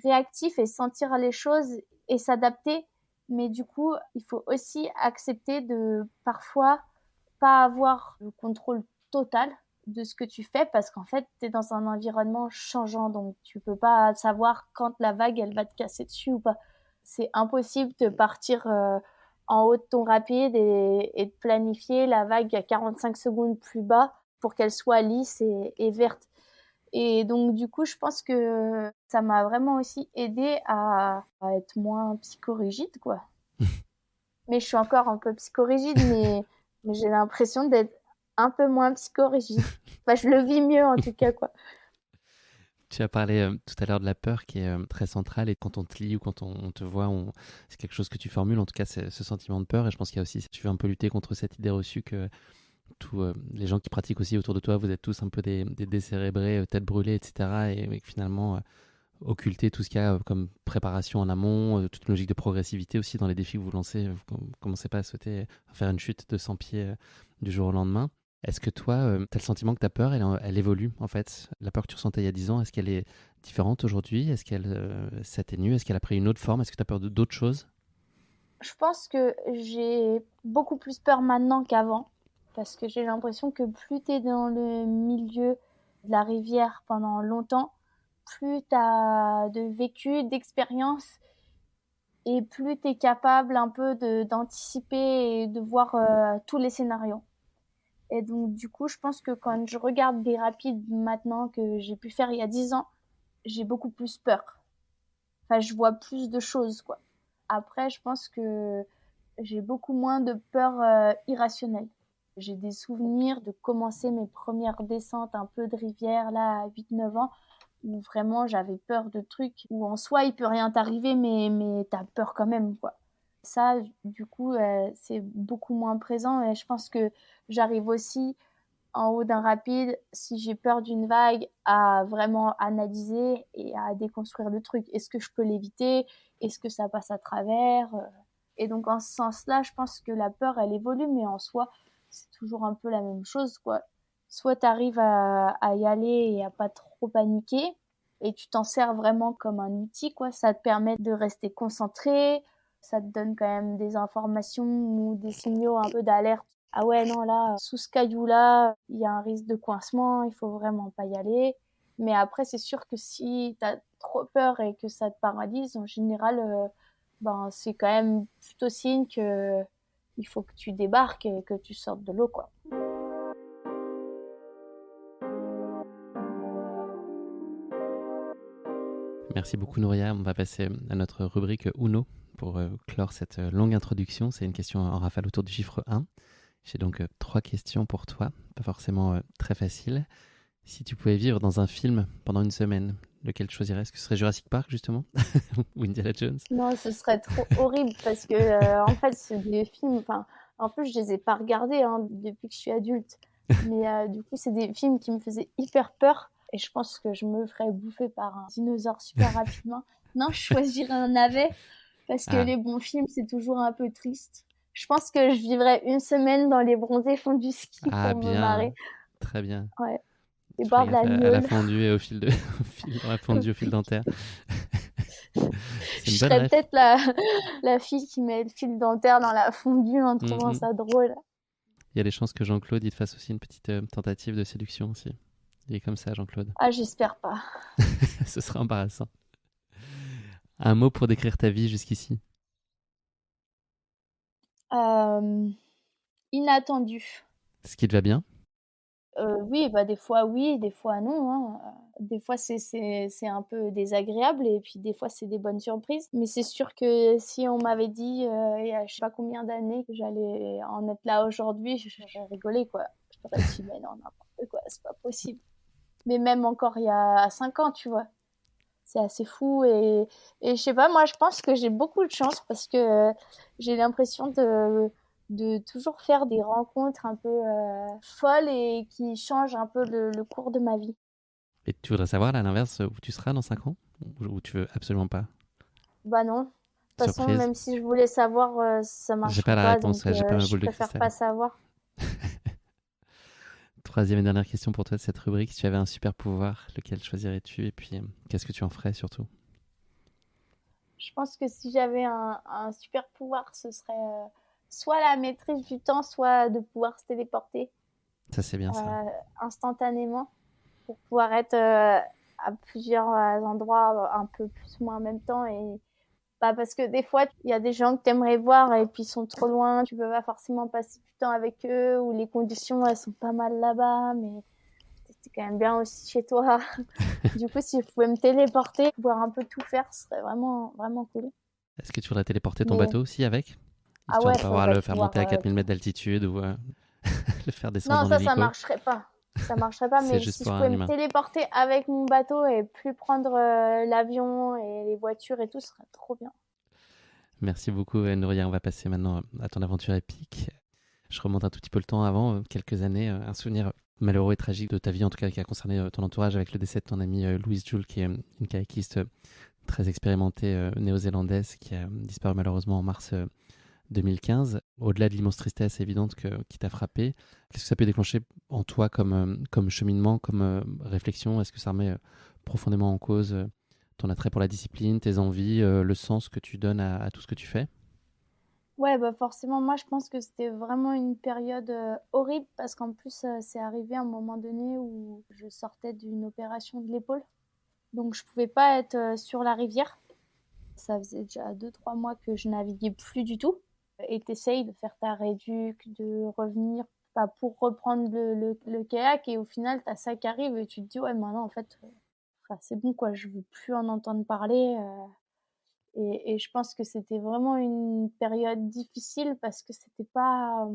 réactif et sentir les choses et s'adapter. Mais du coup, il faut aussi accepter de parfois pas avoir le contrôle total de ce que tu fais parce qu'en fait, tu es dans un environnement changeant. Donc, tu peux pas savoir quand la vague, elle va te casser dessus ou pas. C'est impossible de partir en haut de ton rapide et de planifier la vague à 45 secondes plus bas pour qu'elle soit lisse et verte. Et donc, du coup, je pense que ça m'a vraiment aussi aidé à être moins psychorigide, quoi. Mais je suis encore un peu psychorigide, mais j'ai l'impression d'être un peu moins psychorigide. Enfin, je le vis mieux en tout cas, quoi. Tu as parlé tout à l'heure de la peur qui est très centrale, et quand on te lit ou quand on te voit, c'est quelque chose que tu formules, en tout cas c'est ce sentiment de peur. Et je pense qu'il y a aussi, tu veux un peu lutter contre cette idée reçue que tous les gens qui pratiquent aussi autour de toi, vous êtes tous un peu des décérébrés, tête brûlée, etc. Et que finalement, occulter tout ce qu'il y a comme préparation en amont, toute une logique de progressivité aussi dans les défis que vous lancez. Vous ne commencez pas à sauter, à faire une chute de 100 pieds du jour au lendemain. Est-ce que toi, tu as le sentiment que ta peur, elle évolue en fait? La peur que tu ressentais il y a 10 ans, est-ce qu'elle est différente aujourd'hui? Est-ce qu'elle s'atténue? Est-ce qu'elle a pris une autre forme? Est-ce que tu as peur d'autres choses? Je pense que j'ai beaucoup plus peur maintenant qu'avant, parce que j'ai l'impression que plus tu es dans le milieu de la rivière pendant longtemps, plus tu as de vécu, d'expérience, et plus tu es capable un peu d'anticiper et de voir tous les scénarios. Et donc, du coup, je pense que quand je regarde des rapides maintenant que j'ai pu faire il y a 10 ans, j'ai beaucoup plus peur. Enfin, je vois plus de choses, quoi. Après, je pense que j'ai beaucoup moins de peur irrationnelle. J'ai des souvenirs de commencer mes premières descentes un peu de rivière, là, à 8-9 ans, où vraiment j'avais peur de trucs où en soi, il peut rien t'arriver, mais t'as peur quand même, quoi. Ça, du coup, c'est beaucoup moins présent et je pense que j'arrive aussi en haut d'un rapide, si j'ai peur d'une vague, à vraiment analyser et à déconstruire le truc. Est-ce que je peux l'éviter? Est-ce que ça passe à travers? Et donc, en ce sens-là, je pense que la peur, elle évolue, mais en soi, c'est toujours un peu la même chose, quoi. Soit tu arrives à y aller et à pas trop paniquer, et tu t'en sers vraiment comme un outil, quoi. Ça te permet de rester concentré, ça te donne quand même des informations ou des signaux un peu d'alerte. Ah ouais, non, là, sous ce caillou-là, il y a un risque de coincement, il faut vraiment pas y aller. Mais après, c'est sûr que si tu as trop peur et que ça te paralyse, en général, ben, c'est quand même plutôt signe que il faut que tu débarques et que tu sortes de l'eau, quoi. Merci beaucoup Nouria. On va passer à notre rubrique Uno pour clore cette longue introduction. C'est une question en rafale autour du chiffre 1. J'ai donc 3 questions pour toi, pas forcément très faciles. Si tu pouvais vivre dans un film pendant une semaine, lequel tu choisirais? Est-ce que ce serait Jurassic Park justement ou Indiana Jones? Non, ce serait trop horrible parce que en fait, c'est des films. Enfin, en plus, je les ai pas regardés hein, depuis que je suis adulte. Mais du coup, c'est des films qui me faisaient hyper peur et je pense que je me ferais bouffer par un dinosaure super rapidement. Non, je choisirais un navet parce que les bons films, c'est toujours un peu triste. Je pense que je vivrais une semaine dans les bronzés fonds du ski Ah pour me bien, marrer. très bien. Ouais. Et Tu ferais boire de la gaffe à la gnôle. fondue et dans la fondue au fil dentaire. C'est Je une bonne serais ref. peut-être la fille qui met le fil dentaire dans la fondue en trouvant ça drôle. Il y a des chances que Jean-Claude il te fasse aussi une petite tentative de séduction aussi. Il est comme ça, Jean-Claude. Ah, j'espère pas. Ce sera embarrassant. Un mot pour décrire ta vie jusqu'ici. Euh, Inattendu. Ce qui te va bien. Oui, des fois non, hein. Des fois c'est un peu désagréable et puis des fois c'est des bonnes surprises. Mais c'est sûr que si on m'avait dit, il y a je sais pas combien d'années que j'allais en être là aujourd'hui, j'aurais rigolé quoi. Je t'aurais dit: «Mais non, n'importe quoi, c'est pas possible». Mais même encore il y a 5 ans, tu vois? C'est assez fou et je sais pas, moi je pense que j'ai beaucoup de chance parce que j'ai l'impression de toujours faire des rencontres un peu folles et qui changent un peu le cours de ma vie. Et tu voudrais savoir, là, à l'inverse, où tu seras dans 5 ans? Ou tu veux absolument pas? Bah non, de toute façon, Surprise. même si je voulais savoir, ça J'ai marcherait pas la pas, réponse, donc ouais, j'ai pas ma je boule de préfère cristal. pas savoir. Troisième et dernière question pour toi de cette rubrique. Si tu avais un super pouvoir, lequel choisirais-tu? Et puis, qu'est-ce que tu en ferais surtout? Je pense que si j'avais un super pouvoir, ce serait soit la maîtrise du temps, soit de pouvoir se téléporter Ça, c'est bien ça. instantanément. Pour pouvoir être à plusieurs endroits un peu plus ou moins en même temps et bah, parce que des fois il y a des gens que tu aimerais voir et puis ils sont trop loin, tu peux pas forcément passer du temps avec eux ou les conditions elles sont pas mal là-bas mais c'est quand même bien aussi chez toi. Du coup si je pouvais me téléporter, pouvoir un peu tout faire, ce serait vraiment vraiment cool. Est-ce que tu voudrais téléporter ton Mais bateau aussi avec? ah Histoire ouais, de pas avoir à faudrait le faire pouvoir monter à 4000 mètres d'altitude ou le faire descendre non, en ça hélico. marcherait pas. Ça marcherait pas, C'est mais juste si pour je un pouvais me humain. téléporter avec mon bateau et plus prendre l'avion et les voitures et tout, ce serait trop bien. Merci beaucoup, Nouria. On va passer maintenant à ton aventure épique. Je remonte un tout petit peu le temps avant, quelques années, un souvenir malheureux et tragique de ta vie, en tout cas qui a concerné ton entourage avec le décès de ton amie Louise Joule, qui est une kayakiste très expérimentée néo-zélandaise qui a disparu malheureusement en mars 2015. Au-delà de l'immense tristesse évidente qui t'a frappé, qu'est-ce que ça peut déclencher en toi comme cheminement, comme réflexion? Est-ce que ça remet profondément en cause ton attrait pour la discipline, tes envies, le sens que tu donnes à tout ce que tu fais? Ouais, bah forcément, moi je pense que c'était vraiment une période horrible parce qu'en plus c'est arrivé à un moment donné où je sortais d'une opération de l'épaule. Donc je pouvais pas être sur la rivière. Ça faisait déjà 2 3 mois que je naviguais plus du tout. Et t'essayes de faire ta réduc, de revenir bah, pour reprendre le kayak et au final t'as ça qui arrive et tu te dis ouais maintenant en fait enfin, c'est bon quoi, je veux plus en entendre parler. Et je pense que c'était vraiment une période difficile parce que c'était pas,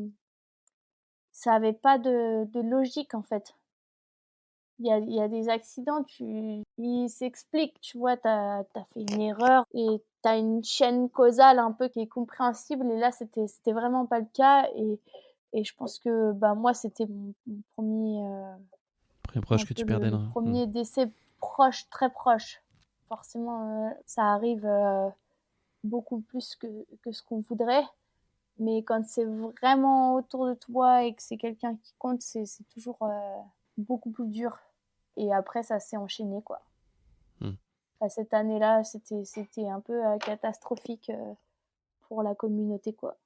ça avait pas de logique en fait. Il y a des accidents, ils s'expliquent, tu vois, t'as fait une erreur et t'as une chaîne causale un peu qui est compréhensible. Et là, c'était vraiment pas le cas. Et je pense que bah moi, c'était mon premier, Premier proche un que peu tu perdais le dans... premier décès proche, très proche. Forcément, ça arrive beaucoup plus que ce qu'on voudrait. Mais quand c'est vraiment autour de toi et que c'est quelqu'un qui compte, c'est toujours beaucoup plus dur. Et après, ça s'est enchaîné, quoi. Hmm. Enfin, cette année-là, c'était un peu catastrophique pour la communauté, quoi.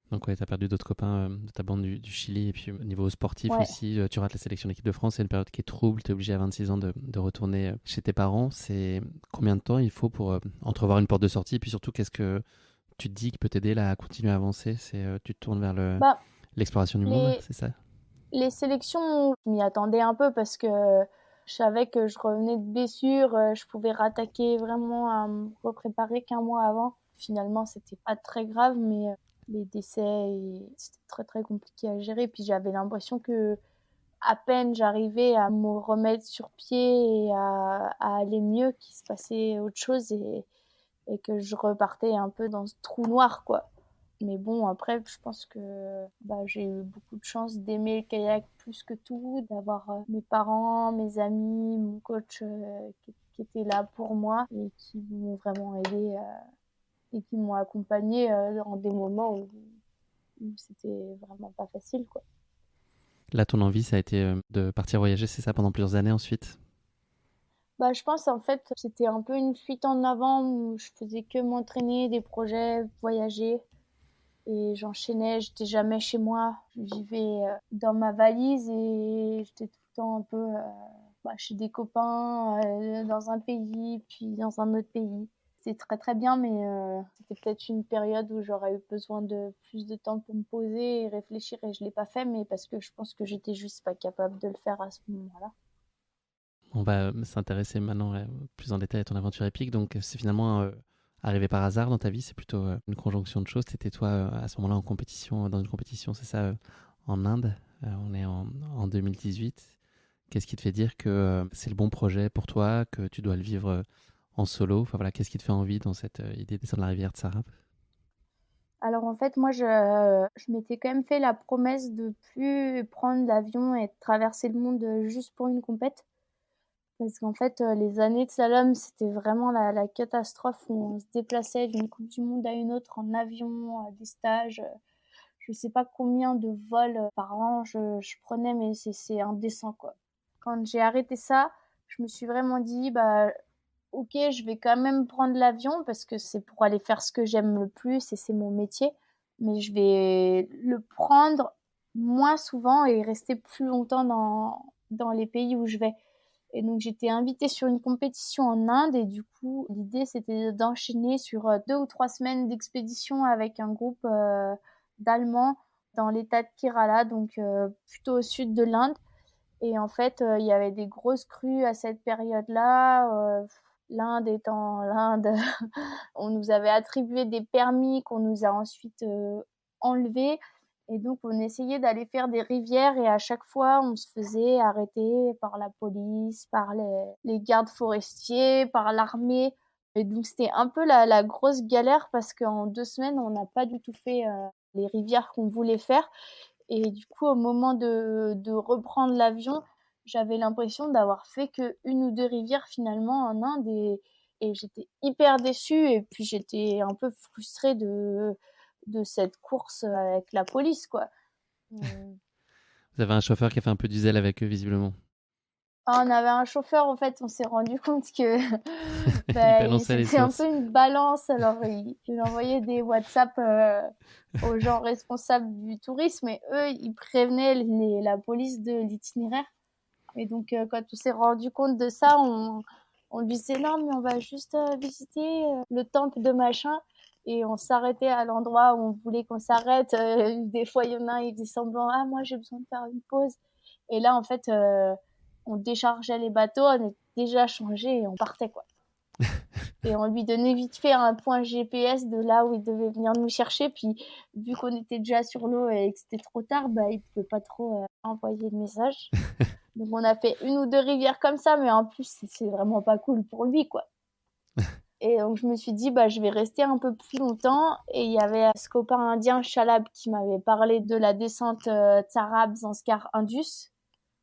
Donc ouais, tu as perdu d'autres copains de ta bande du Chili. Et puis au niveau sportif Ouais. aussi, tu rates la sélection d'équipe de France. C'est une période qui est trouble. Tu es obligé à 26 ans de retourner chez tes parents. C'est combien de temps il faut pour entrevoir une porte de sortie? Et puis surtout, qu'est-ce que tu te dis qui peut t'aider là à continuer à avancer? C'est tu te tournes vers Bah, l'exploration du monde, les, c'est ça? les sélections, je m'y attendais un peu parce que je savais que je revenais de blessure, je pouvais rattaquer vraiment à me repréparer qu'un mois avant. Finalement, c'était pas très grave, mais les décès, c'était très très compliqué à gérer. Puis j'avais l'impression que à peine j'arrivais à me remettre sur pied et à aller mieux, qu'il se passait autre chose et que je repartais un peu dans ce trou noir, quoi. Mais bon, après, je pense que bah, j'ai eu beaucoup de chance d'aimer le kayak plus que tout, d'avoir mes parents, mes amis, mon coach qui était là pour moi et qui m'ont vraiment aidé et qui m'ont accompagné dans des moments où c'était vraiment pas facile, quoi. Là, ton envie, ça a été de partir voyager, c'est ça, pendant plusieurs années ensuite? Bah, je pense en fait c'était un peu une fuite en avant où je faisais que m'entraîner, des projets, voyager. et j'enchaînais, j'étais jamais chez moi. Je vivais dans ma valise et j'étais tout le temps un peu chez des copains, dans un pays, puis dans un autre pays. C'est très très bien, mais c'était peut-être une période où j'aurais eu besoin de plus de temps pour me poser et réfléchir, et je l'ai pas fait, mais parce que je pense que j'étais juste pas capable de le faire à ce moment-là. On va s'intéresser maintenant plus en détail à ton aventure épique. Donc, c'est finalement arrivé par hasard dans ta vie. C'est plutôt une conjonction de choses. C'était toi à ce moment-là en compétition, dans une compétition, c'est ça, en Inde. On est en 2018. Qu'est-ce qui te fait dire que c'est le bon projet pour toi, que tu dois le vivre en solo? Enfin voilà, qu'est-ce qui te fait envie dans cette idée de descendre la rivière Tsarab? Alors en fait, moi, je m'étais quand même fait la promesse de plus prendre l'avion et de traverser le monde juste pour une compète. Parce qu'en fait, les années de slalom, c'était vraiment la catastrophe où on se déplaçait d'une coupe du monde à une autre en avion, à des stages. Je sais pas combien de vols par an je prenais, mais c'est indécent, quoi. Quand j'ai arrêté ça, je me suis vraiment dit, bah, ok, je vais quand même prendre l'avion parce que c'est pour aller faire ce que j'aime le plus et c'est mon métier, mais je vais le prendre moins souvent et rester plus longtemps dans les pays où je vais. Et donc j'étais invitée sur une compétition en Inde et du coup l'idée c'était d'enchaîner sur 2 ou 3 semaines d'expédition avec un groupe d'Allemands dans l'état de Kerala, donc plutôt au sud de l'Inde. Et en fait, il y avait des grosses crues à cette période-là. L'Inde étant l'Inde, on nous avait attribué des permis qu'on nous a ensuite enlevés. Et donc, on essayait d'aller faire des rivières et à chaque fois, on se faisait arrêter par la police, par les gardes forestiers, par l'armée. Et donc, c'était un peu la grosse galère parce qu'en 2 semaines, on n'a pas du tout fait les rivières qu'on voulait faire. Et du coup, au moment de reprendre l'avion, j'avais l'impression d'avoir fait qu'une ou deux rivières finalement en Inde et j'étais hyper déçue et puis j'étais un peu frustrée de cette course avec la police, quoi. Vous avez un chauffeur qui a fait un peu du zèle avec eux, visiblement. On avait un chauffeur, en fait, on s'est rendu compte que Il bah, balançait les c'était un peu sources. une balance. Alors, il envoyait des WhatsApp aux gens responsables du tourisme et eux, ils prévenaient la police de l'itinéraire. Et donc, quand on s'est rendu compte de ça, on lui disait non, mais on va juste visiter le temple de machin. Et on s'arrêtait à l'endroit où on voulait qu'on s'arrête. Des fois, il y en a un, il faisait semblant, ah, moi, j'ai besoin de faire une pause. Et là, en fait, on déchargeait les bateaux, on était déjà changé et on partait, quoi. Et on lui donnait vite fait un point GPS de là où il devait venir nous chercher. Puis, vu qu'on était déjà sur l'eau et que c'était trop tard, bah, il pouvait pas trop envoyer de message. Donc, on a fait une ou deux rivières comme ça, mais en plus, c'est vraiment pas cool pour lui, quoi. Et donc, je me suis dit, bah, je vais rester un peu plus longtemps. Et il y avait ce copain indien, Shalab, qui m'avait parlé de la descente Tsarab, Zanskar, Indus.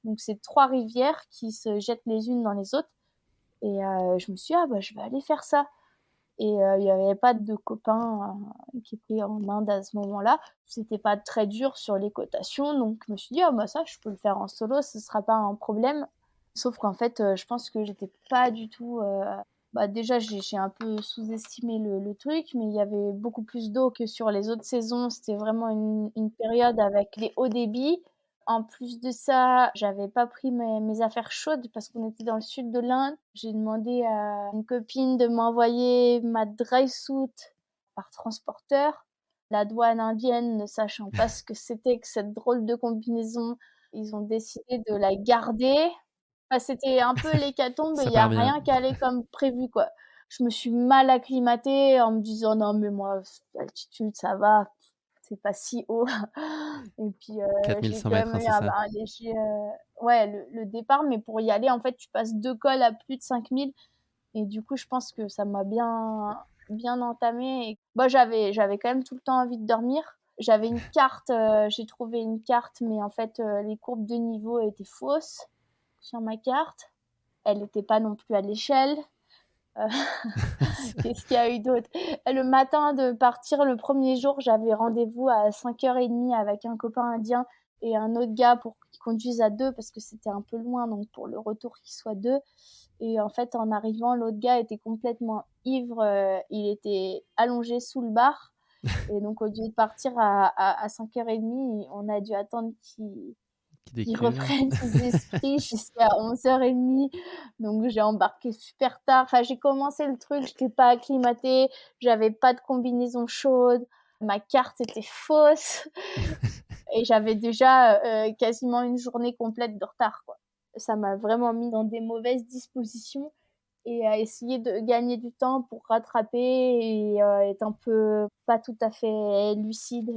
Donc, c'est 3 rivières qui se jettent les unes dans les autres. Et je me suis dit, ah, bah, je vais aller faire ça. Et il n'y avait pas de copains qui étaient en Inde à ce moment-là. C'était pas très dur sur les cotations. Donc, je me suis dit, ah, bah, ça, je peux le faire en solo, ce sera pas un problème. Sauf qu'en fait, je pense que j'étais pas du tout. Déjà, j'ai un peu sous-estimé le truc, mais il y avait beaucoup plus d'eau que sur les autres saisons. C'était vraiment une période avec des hauts débits. En plus de ça, j'avais pas pris mes affaires chaudes parce qu'on était dans le sud de l'Inde. J'ai demandé à une copine de m'envoyer ma dry suit par transporteur. La douane indienne, ne sachant pas ce que c'était que cette drôle de combinaison, ils ont décidé de la garder. Enfin, c'était un peu l'hécatombe et il Ça y a part bien. rien qui allait comme prévu, quoi. Je me suis mal acclimatée en me disant non mais moi l'altitude ça va, c'est pas si haut. Et puis 4100 j'ai quand mètres, même hein, eu c'est ça? un léger ouais le départ, mais pour y aller en fait tu passes 2 cols à plus de 5000 et du coup je pense que ça m'a bien entamé. Et moi j'avais quand même tout le temps envie de dormir. J'avais une carte, j'ai trouvé une carte, mais en fait les courbes de niveau étaient fausses sur ma carte. Elle n'était pas non plus à l'échelle. Euh, Qu'est-ce qu'il y a eu d'autre? Le matin de partir, le premier jour, j'avais rendez-vous à 5h30 avec un copain indien et un autre gars pour qu'ils conduisent à deux parce que c'était un peu loin, donc pour le retour qu'ils soient deux. Et en fait, en arrivant, l'autre gars était complètement ivre. Il était allongé sous le bar. Et donc, au lieu de partir à 5h30, on a dû attendre Qui qu'il décolle. reprenne ses esprits jusqu'à 11h30. Donc, j'ai embarqué super tard. Enfin, j'ai commencé le truc, je n'étais pas acclimatée, j'avais pas de combinaison chaude, ma carte était fausse et j'avais déjà quasiment une journée complète de retard, quoi. Ça m'a vraiment mis dans des mauvaises dispositions et à essayer de gagner du temps pour rattraper et être un peu pas tout à fait lucide.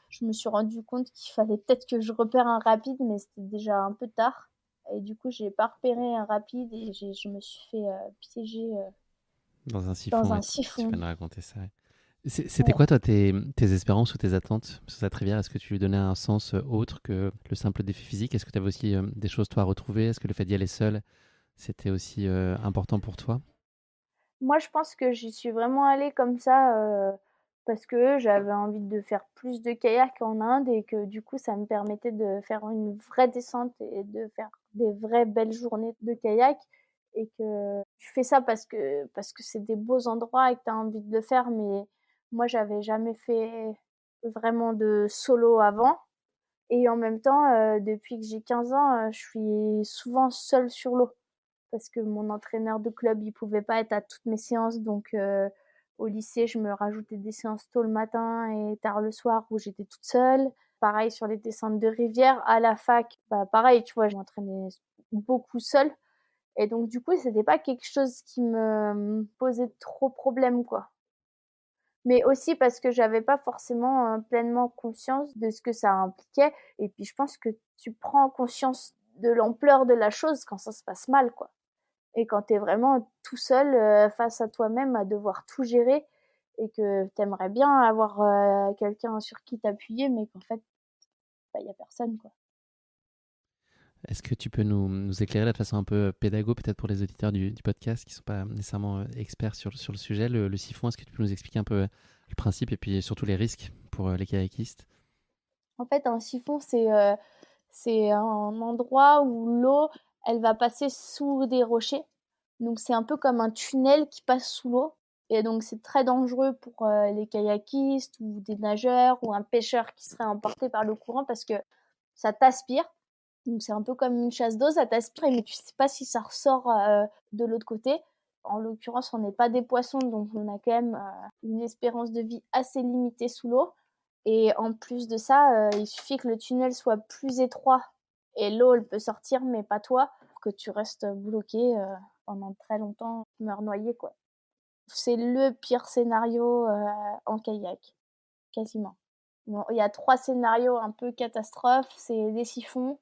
Je me suis rendu compte qu'il fallait peut-être que je repère un rapide, mais c'était déjà un peu tard. Et du coup, j'ai pas repéré un rapide et je me suis fait piéger Dans un dans siphon, un ouais, tu siphon. viens de raconter ça. Ouais. C'était Ouais. quoi, toi, tes espérances ou tes attentes sur cette rivière? Est-ce que tu lui donnais un sens autre que le simple défi physique? Est-ce que tu avais aussi des choses, toi, à retrouver? Est-ce que le fait d'y aller seul, c'était aussi important pour toi? Moi, je pense que j'y suis vraiment allée comme ça parce que j'avais envie de faire plus de kayak en Inde et que du coup, ça me permettait de faire une vraie descente et de faire des vraies belles journées de kayak. Et que tu fais ça parce que c'est des beaux endroits et que tu as envie de le faire. Mais moi, j'avais jamais fait vraiment de solo avant. Et en même temps, depuis que j'ai 15 ans, je suis souvent seule sur l'eau parce que mon entraîneur de club, il pouvait pas être à toutes mes séances. Donc, au lycée, je me rajoutais des séances tôt le matin et tard le soir où j'étais toute seule. Pareil sur les descentes de rivière. À la fac, bah, pareil, tu vois, je m'entraînais beaucoup seule. Et donc, du coup, c'était pas quelque chose qui me posait trop problème, quoi. Mais aussi parce que j'avais pas forcément pleinement conscience de ce que ça impliquait. Et puis, je pense que tu prends conscience de l'ampleur de la chose quand ça se passe mal, quoi. Et quand tu es vraiment tout seul face à toi-même à devoir tout gérer et que tu aimerais bien avoir quelqu'un sur qui t'appuyer, mais qu'en fait, il y a personne, quoi. Est-ce que tu peux nous éclairer là, de façon un peu pédago, peut-être pour les auditeurs du podcast qui ne sont pas nécessairement experts sur le sujet, le siphon? Est-ce que tu peux nous expliquer un peu le principe et puis surtout les risques pour les kayakistes? En fait, un siphon, c'est un endroit où l'eau, elle va passer sous des rochers. Donc, c'est un peu comme un tunnel qui passe sous l'eau. Et donc, c'est très dangereux pour les kayakistes ou des nageurs ou un pêcheur qui serait emporté par le courant parce que ça t'aspire. Donc, c'est un peu comme une chasse d'eau, ça t'aspire, mais tu sais pas si ça ressort de l'autre côté. En l'occurrence, on n'est pas des poissons, donc on a quand même une espérance de vie assez limitée sous l'eau. Et en plus de ça, il suffit que le tunnel soit plus étroit et l'eau, elle peut sortir, mais pas toi, pour que tu restes bloqué pendant très longtemps, tu meurs noyé, quoi. C'est le pire scénario en kayak, quasiment. Bon, il y a 3 scénarios un peu catastrophes, c'est des siphons,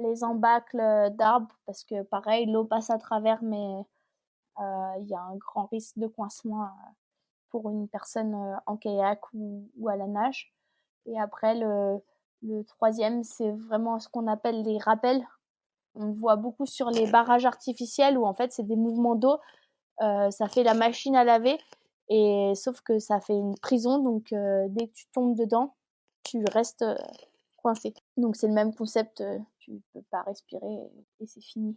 les embâcles d'arbres, parce que pareil, l'eau passe à travers, mais il y a un grand risque de coincement pour une personne en kayak ou à la nage. Et après, le troisième, c'est vraiment ce qu'on appelle les rappels. On voit beaucoup sur les barrages artificiels où en fait c'est des mouvements d'eau, ça fait la machine à laver, et sauf que ça fait une prison, donc dès que tu tombes dedans, tu restes coincé. Donc c'est le même concept, tu peux pas respirer et c'est fini.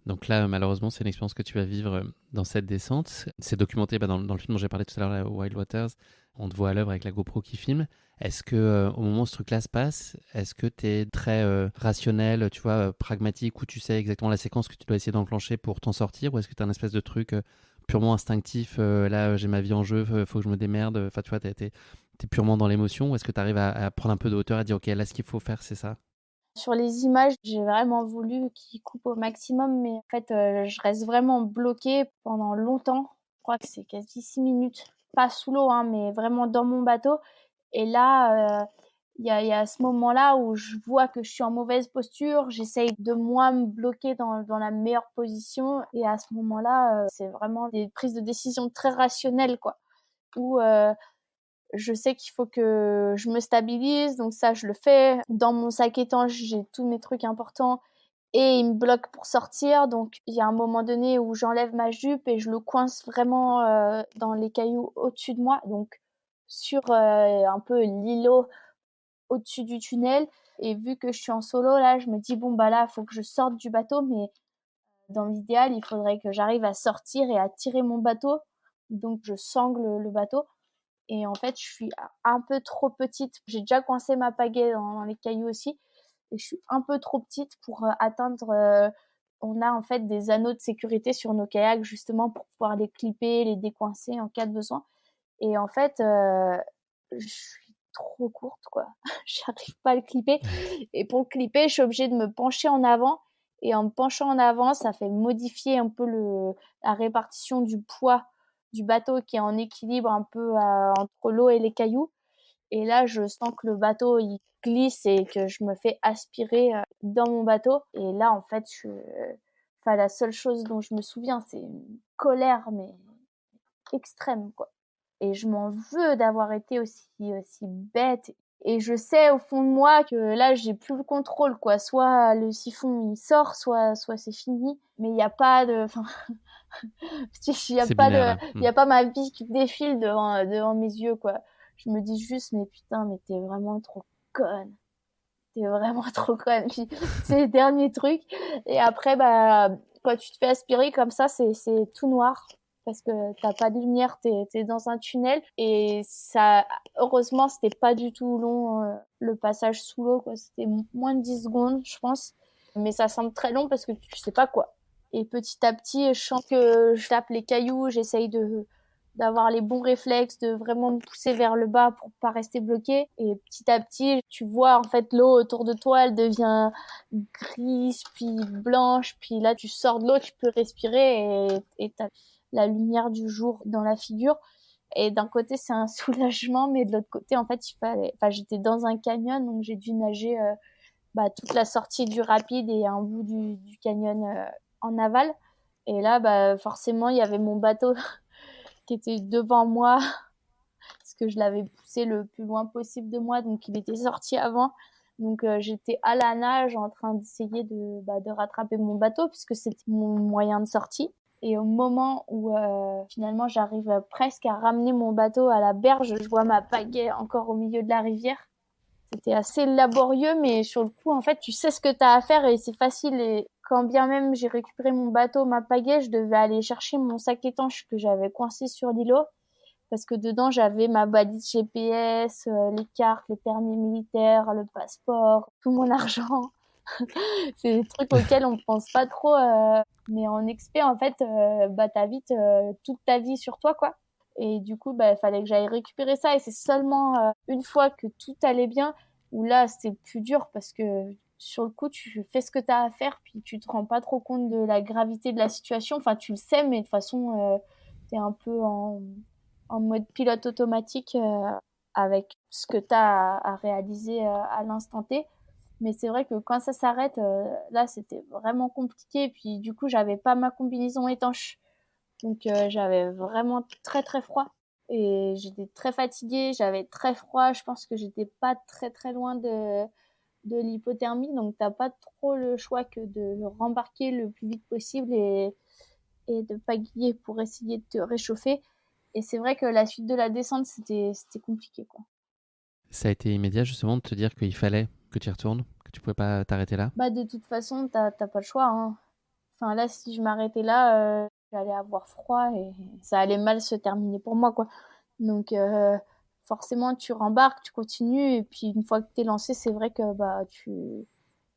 Donc là, malheureusement, c'est une expérience que tu vas vivre dans cette descente. C'est documenté dans le film dont j'ai parlé tout à l'heure, là, Wild Waters. On te voit à l'œuvre avec la GoPro qui filme. Est-ce que au moment où ce truc-là se passe, est-ce que tu es très rationnel, tu vois, pragmatique, ou tu sais exactement la séquence que tu dois essayer d'enclencher pour t'en sortir, ou est-ce que tu as un espèce de truc purement instinctif, là j'ai ma vie en jeu, faut que je me démerde, enfin tu vois, t'es purement dans l'émotion, ou est-ce que tu arrives à prendre un peu de hauteur et à dire ok, là ce qu'il faut faire c'est ça? Sur les images, j'ai vraiment voulu qu'ils coupent au maximum, mais en fait, je reste vraiment bloquée pendant longtemps. Je crois que c'est quasi 6 minutes. Pas sous l'eau, hein, mais vraiment dans mon bateau. Et là, il y a ce moment-là où je vois que je suis en mauvaise posture. J'essaye de moi me bloquer dans la meilleure position. Et à ce moment-là, c'est vraiment des prises de décision très rationnelles, quoi. Où je sais qu'il faut que je me stabilise, donc ça, je le fais. Dans mon sac étanche, j'ai tous mes trucs importants et il me bloque pour sortir. Donc, il y a un moment donné où j'enlève ma jupe et je le coince vraiment dans les cailloux au-dessus de moi, donc sur un peu l'îlot au-dessus du tunnel. Et vu que je suis en solo, là, je me dis, bon, bah là, il faut que je sorte du bateau, mais dans l'idéal, il faudrait que j'arrive à sortir et à tirer mon bateau. Donc, je sangle le bateau. Et en fait, je suis un peu trop petite. J'ai déjà coincé ma pagaie dans les cailloux aussi. Et je suis un peu trop petite pour atteindre. On a en fait des anneaux de sécurité sur nos kayaks justement pour pouvoir les clipper, les décoincer en cas de besoin. Et en fait, je suis trop courte, quoi. J'arrive pas à le clipper. Et pour le clipper, je suis obligée de me pencher en avant. Et en me penchant en avant, ça fait modifier un peu la répartition du poids du bateau qui est en équilibre un peu entre l'eau et les cailloux. Et là, je sens que le bateau, il glisse et que je me fais aspirer dans mon bateau. Et là, en fait, enfin, la seule chose dont je me souviens, c'est une colère, mais extrême, quoi. Et je m'en veux d'avoir été aussi bête. Et je sais au fond de moi que là, j'ai plus le contrôle, quoi. Soit le siphon, il sort, soit c'est fini. Mais il n'y a pas de, enfin, il y a C'est pas binaire, de, là. il y a pas ma vie qui défile devant mes yeux, quoi. Je me dis juste, mais putain, mais t'es vraiment trop conne. T'es vraiment trop conne. Puis, c'est le dernier truc. Et après, bah, quand tu te fais aspirer comme ça, c'est tout noir. Parce que t'as pas de lumière, t'es dans un tunnel. Et ça, heureusement, c'était pas du tout long, le passage sous l'eau, quoi. C'était moins de 10 secondes, je pense. Mais ça semble très long parce que tu sais pas quoi. Et petit à petit, je sens que je tape les cailloux, j'essaye d'avoir les bons réflexes, de vraiment me pousser vers le bas pour pas rester bloqué. Et petit à petit, tu vois en fait l'eau autour de toi, elle devient grise, puis blanche, puis là tu sors de l'eau, tu peux respirer et t'as la lumière du jour dans la figure. Et d'un côté, c'est un soulagement, mais de l'autre côté, en fait, enfin, j'étais dans un canyon, donc j'ai dû nager toute la sortie du rapide et un bout du canyon en aval. Et là, bah, forcément, il y avait mon bateau qui était devant moi parce que je l'avais poussé le plus loin possible de moi, donc il était sorti avant. Donc j'étais à la nage en train d'essayer de rattraper mon bateau puisque c'était mon moyen de sortie. Et au moment où finalement j'arrive presque à ramener mon bateau à la berge, je vois ma pagaie encore au milieu de la rivière. C'était assez laborieux, mais sur le coup, en fait, tu sais ce que tu as à faire et c'est facile. Et quand bien même j'ai récupéré mon bateau, ma pagaie, je devais aller chercher mon sac étanche que j'avais coincé sur l'îlot parce que dedans, j'avais ma balise GPS, les cartes, les permis militaires, le passeport, tout mon argent. C'est des trucs auxquels on pense pas trop, mais en expé, en fait, t'as vite toute ta vie sur toi, quoi. Et du coup, il fallait que j'aille récupérer ça. Et c'est seulement une fois que tout allait bien, où là, c'était plus dur parce que sur le coup, tu fais ce que tu as à faire, puis tu te rends pas trop compte de la gravité de la situation. Enfin, tu le sais, mais de toute façon, tu es un peu en mode pilote automatique avec ce que tu as à réaliser à l'instant T. Mais c'est vrai que quand ça s'arrête, là, c'était vraiment compliqué. Et puis, du coup, j'avais pas ma combinaison étanche. Donc, j'avais vraiment très, très froid. Et j'étais très fatiguée, j'avais très froid. Je pense que j'étais pas très, très loin de l'hypothermie. Donc, t'as pas trop le choix que de rembarquer le plus vite possible et de pagayer pour essayer de te réchauffer. Et c'est vrai que la suite de la descente, c'était compliqué, quoi. Ça a été immédiat justement de te dire qu'il fallait que tu y retournes, que tu pouvais pas t'arrêter là? Bah, de toute façon, t'as pas le choix, hein. Enfin, là, si je m'arrêtais là, j'allais avoir froid et ça allait mal se terminer pour moi, quoi. Donc, forcément, tu rembarques, tu continues. Et puis, une fois que t'es lancé, c'est vrai que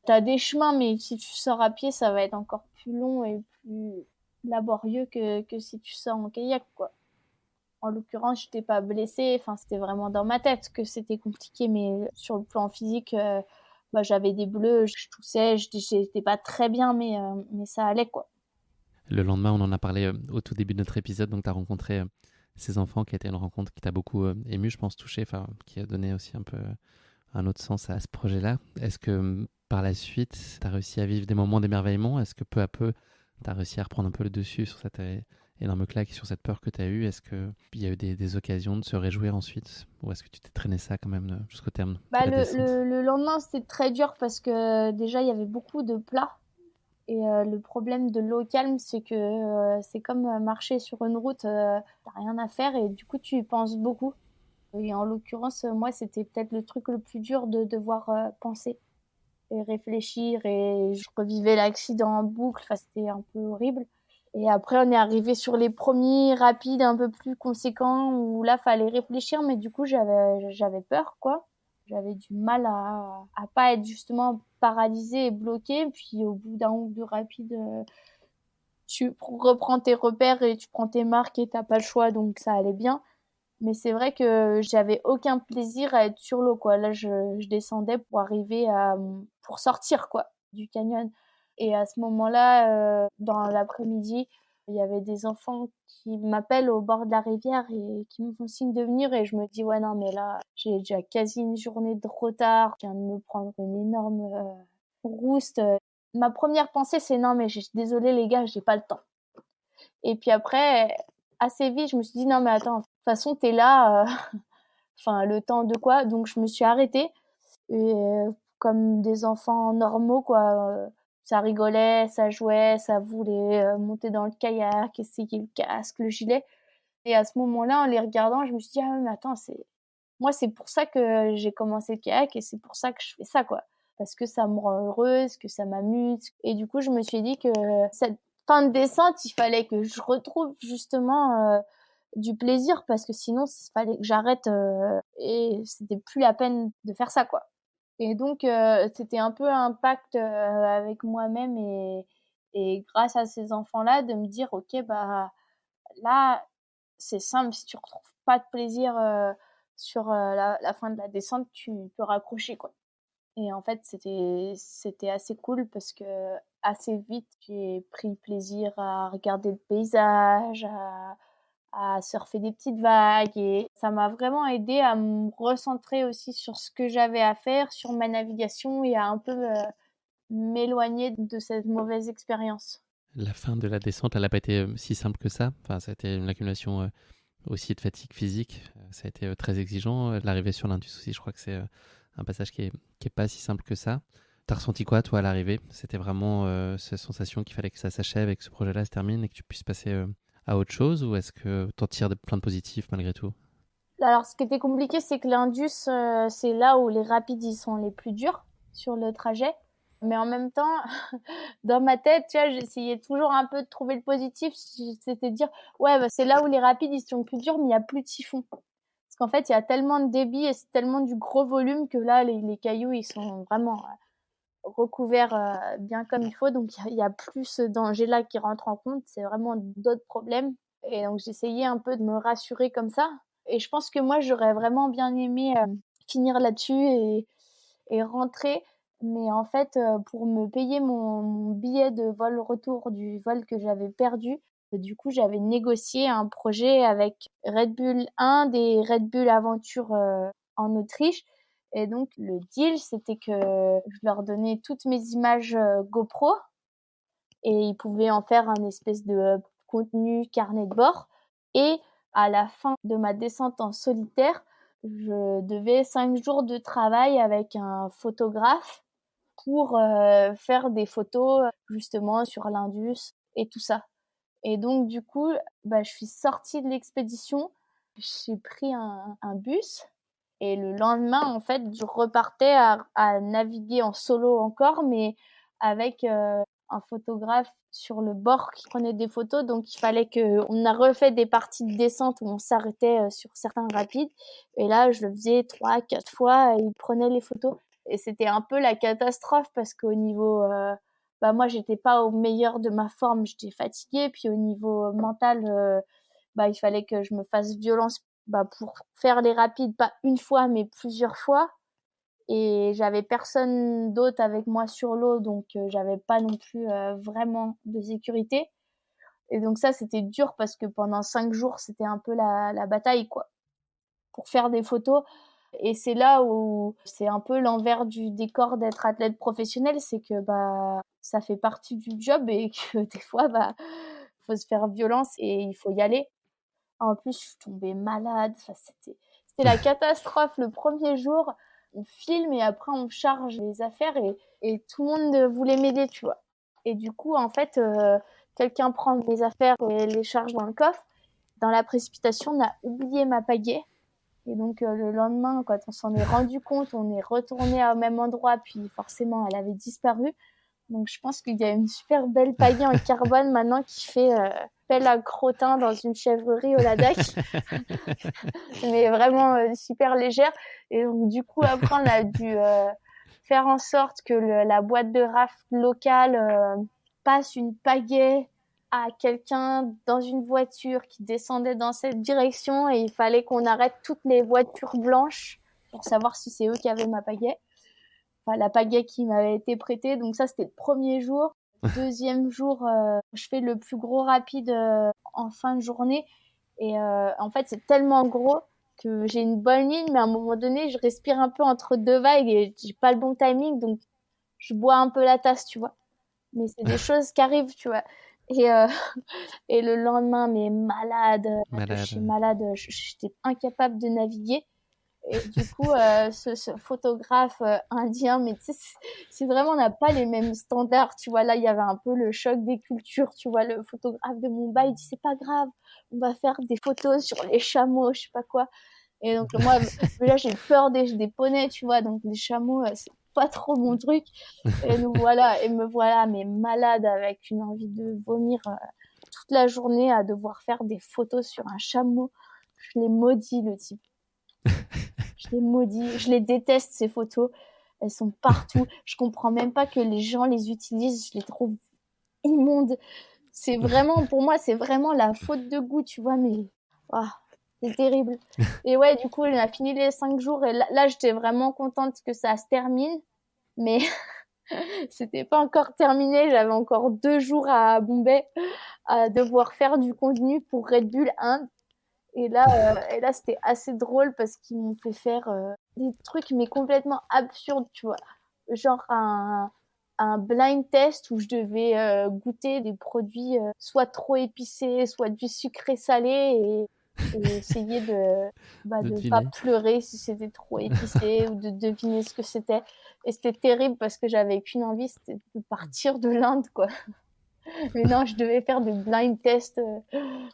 t'as des chemins, mais si tu sors à pied, ça va être encore plus long et plus laborieux que si tu sors en kayak, quoi. En l'occurrence, j'étais pas blessée. Enfin, c'était vraiment dans ma tête que c'était compliqué, mais sur le plan physique, j'avais des bleus, je toussais, j'étais pas très bien, mais ça allait, quoi. Le lendemain, on en a parlé au tout début de notre épisode, donc tu as rencontré ces enfants qui a été une rencontre qui t'a beaucoup ému, je pense, touché, qui a donné aussi un peu un autre sens à ce projet-là. Est-ce que par la suite, tu as réussi à vivre des moments d'émerveillement? Est-ce que peu à peu, tu as réussi à reprendre un peu le dessus sur cette énorme claque et sur cette peur que tu as eue? Est-ce qu'il y a eu des occasions de se réjouir ensuite? Ou est-ce que tu t'es traîné ça quand même jusqu'au terme de la descente? Le lendemain, c'était très dur parce que déjà, il y avait beaucoup de plats. Et le problème de l'eau calme, c'est que c'est comme marcher sur une route, t'as rien à faire et du coup, tu y penses beaucoup. Et en l'occurrence, moi, c'était peut-être le truc le plus dur de devoir penser et réfléchir. Et je revivais l'accident en boucle. Enfin, c'était un peu horrible. Et après, on est arrivé sur les premiers rapides un peu plus conséquents où là, fallait réfléchir, mais du coup, j'avais peur, quoi. J'avais du mal à pas être justement paralysée et bloquée. Puis au bout d'un ou deux rapides, tu reprends tes repères et tu prends tes marques et t'as pas le choix, donc ça allait bien. Mais c'est vrai que j'avais aucun plaisir à être sur l'eau, quoi. Là, je descendais pour arriver pour sortir, quoi, du canyon. Et à ce moment-là, dans l'après-midi, il y avait des enfants qui m'appellent au bord de la rivière et qui me font signe de venir. Et je me dis, ouais, non, mais là, j'ai déjà quasi une journée de retard. Je viens de me prendre une énorme rouste. Ma première pensée, c'est non, mais désolé les gars, j'ai pas le temps. Et puis après, assez vite, je me suis dit, non, mais attends, de toute façon, t'es là, enfin, le temps de quoi? Donc, je me suis arrêtée. Et comme des enfants normaux, quoi, ça rigolait, ça jouait, ça voulait monter dans le kayak, essayer le casque, le gilet. Et à ce moment-là, en les regardant, je me suis dit, ah, mais attends, moi, c'est pour ça que j'ai commencé le kayak et c'est pour ça que je fais ça, quoi. Parce que ça me rend heureuse, que ça m'amuse. Et du coup, je me suis dit que cette fin de descente, il fallait que je retrouve justement du plaisir parce que sinon, il fallait que j'arrête et c'était plus la peine de faire ça, quoi. Et donc, c'était un peu un pacte avec moi-même et grâce à ces enfants-là, de me dire, ok, bah là, c'est simple, si tu retrouves pas de plaisir sur la fin de la descente, tu peux raccrocher, quoi. Et en fait, c'était assez cool parce que assez vite, j'ai pris plaisir à regarder le paysage, à surfer des petites vagues et ça m'a vraiment aidé à me recentrer aussi sur ce que j'avais à faire, sur ma navigation et à un peu m'éloigner de cette mauvaise expérience. La fin de la descente, elle n'a pas été si simple que ça. Enfin, ça a été une accumulation aussi de fatigue physique. Ça a été très exigeant. L'arrivée sur l'Indus aussi, je crois que c'est un passage qui est pas si simple que ça. T'as ressenti quoi, toi, à l'arrivée? C'était vraiment cette sensation qu'il fallait que ça s'achève et que ce projet-là se termine et que tu puisses passer à autre chose, ou est-ce que t'en tires plein de positifs malgré tout? Alors, ce qui était compliqué, c'est que l'Indus, c'est là où les rapides ils sont les plus durs sur le trajet. Mais en même temps, dans ma tête, tu vois, j'essayais toujours un peu de trouver le positif. C'était de dire, ouais, bah, c'est là où les rapides ils sont plus durs, mais il y a plus de siphon. Parce qu'en fait, il y a tellement de débit et c'est tellement du gros volume que là, les cailloux, ils sont vraiment recouverts bien comme il faut. Donc, il y a plus ce danger-là qui rentre en compte. C'est vraiment d'autres problèmes. Et donc, j'essayais un peu de me rassurer comme ça. Et je pense que moi, j'aurais vraiment bien aimé finir là-dessus et rentrer. Mais en fait, pour me payer mon billet de vol retour du vol que j'avais perdu, du coup, j'avais négocié un projet avec Red Bull, un des Red Bull Aventure en Autriche. Et donc, le deal, c'était que je leur donnais toutes mes images GoPro et ils pouvaient en faire un espèce de contenu carnet de bord. Et à la fin de ma descente en solitaire, je devais 5 jours de travail avec un photographe pour faire des photos justement sur l'Indus et tout ça. Et donc du coup, bah, je suis sortie de l'expédition, j'ai pris un bus et le lendemain, en fait, je repartais à naviguer en solo encore, mais avec un photographe sur le bord qui prenait des photos. Donc il fallait on a refait des parties de descente où on s'arrêtait sur certains rapides. Et là, je le faisais 3, 4 fois et il prenait les photos. Et c'était un peu la catastrophe parce qu'au niveau bah moi j'étais pas au meilleur de ma forme, j'étais fatiguée, puis au niveau mental bah il fallait que je me fasse violence bah pour faire les rapides pas une fois mais plusieurs fois et j'avais personne d'autre avec moi sur l'eau donc j'avais pas non plus vraiment de sécurité et donc ça c'était dur parce que pendant 5 jours c'était un peu la bataille quoi pour faire des photos. Et c'est là où c'est un peu l'envers du décor d'être athlète professionnel, c'est que bah ça fait partie du job et que des fois bah faut se faire violence et il faut y aller. En plus, je suis tombée malade, enfin c'était la catastrophe le premier jour. On filme et après on charge les affaires et tout le monde voulait m'aider, tu vois. Et du coup, en fait, quelqu'un prend mes affaires et les charge dans le coffre. Dans la précipitation, on a oublié ma pagaie. Et donc le lendemain, quand on s'en est rendu compte, on est retourné au même endroit, puis forcément, elle avait disparu. Donc je pense qu'il y a une super belle pagaie en carbone maintenant qui fait pelle à crottin dans une chèvrerie au Ladakh, mais vraiment super légère. Et donc du coup après on a dû faire en sorte que la boîte de rafle locale passe une pagaie à quelqu'un dans une voiture qui descendait dans cette direction, et il fallait qu'on arrête toutes les voitures blanches pour savoir si c'est eux qui avaient ma pagaie. Enfin, la pagaie qui m'avait été prêtée. Donc ça, c'était le premier jour. Deuxième jour, je fais le plus gros rapide en fin de journée. Et en fait, c'est tellement gros que j'ai une bonne ligne, mais à un moment donné, je respire un peu entre deux vagues et j'ai pas le bon timing, donc je bois un peu la tasse, tu vois. Mais c'est des choses qui arrivent, tu vois. Et, et le lendemain, mais malade, je suis Malade. malade, j'étais incapable de naviguer. Et du coup, ce photographe indien, mais tu sais, c'est vraiment, on n'a pas les mêmes standards, tu vois. Là, il y avait un peu le choc des cultures, tu vois. Le photographe de Mumbai, il dit, c'est pas grave, on va faire des photos sur les chameaux, je sais pas quoi. Et donc, moi, là, j'ai peur des poneys, tu vois. Donc, les chameaux, c'est pas trop mon truc. Et me voilà, mais malade, avec une envie de vomir toute la journée, à devoir faire des photos sur un chameau. Je l'ai maudit, le type. Je les maudis, je les déteste, ces photos. Elles sont partout. Je comprends même pas que les gens les utilisent. Je les trouve immondes. C'est vraiment, pour moi, c'est vraiment la faute de goût, tu vois, mais c'est terrible. Et ouais, du coup, on a fini les 5 jours et là, j'étais vraiment contente que ça se termine, mais c'était pas encore terminé. J'avais encore 2 jours à Bombay à devoir faire du contenu pour Red Bull Inde. Et là, c'était assez drôle parce qu'ils m'ont fait faire des trucs mais complètement absurdes, tu vois. Genre un blind test où je devais goûter des produits soit trop épicés, soit du sucré salé, et essayer De de pas deviner. pleurer si c'était trop épicé ou de deviner ce que c'était. Et c'était terrible parce que j'avais qu'une envie, c'était de partir de l'Inde, quoi. Mais non, je devais faire des blind tests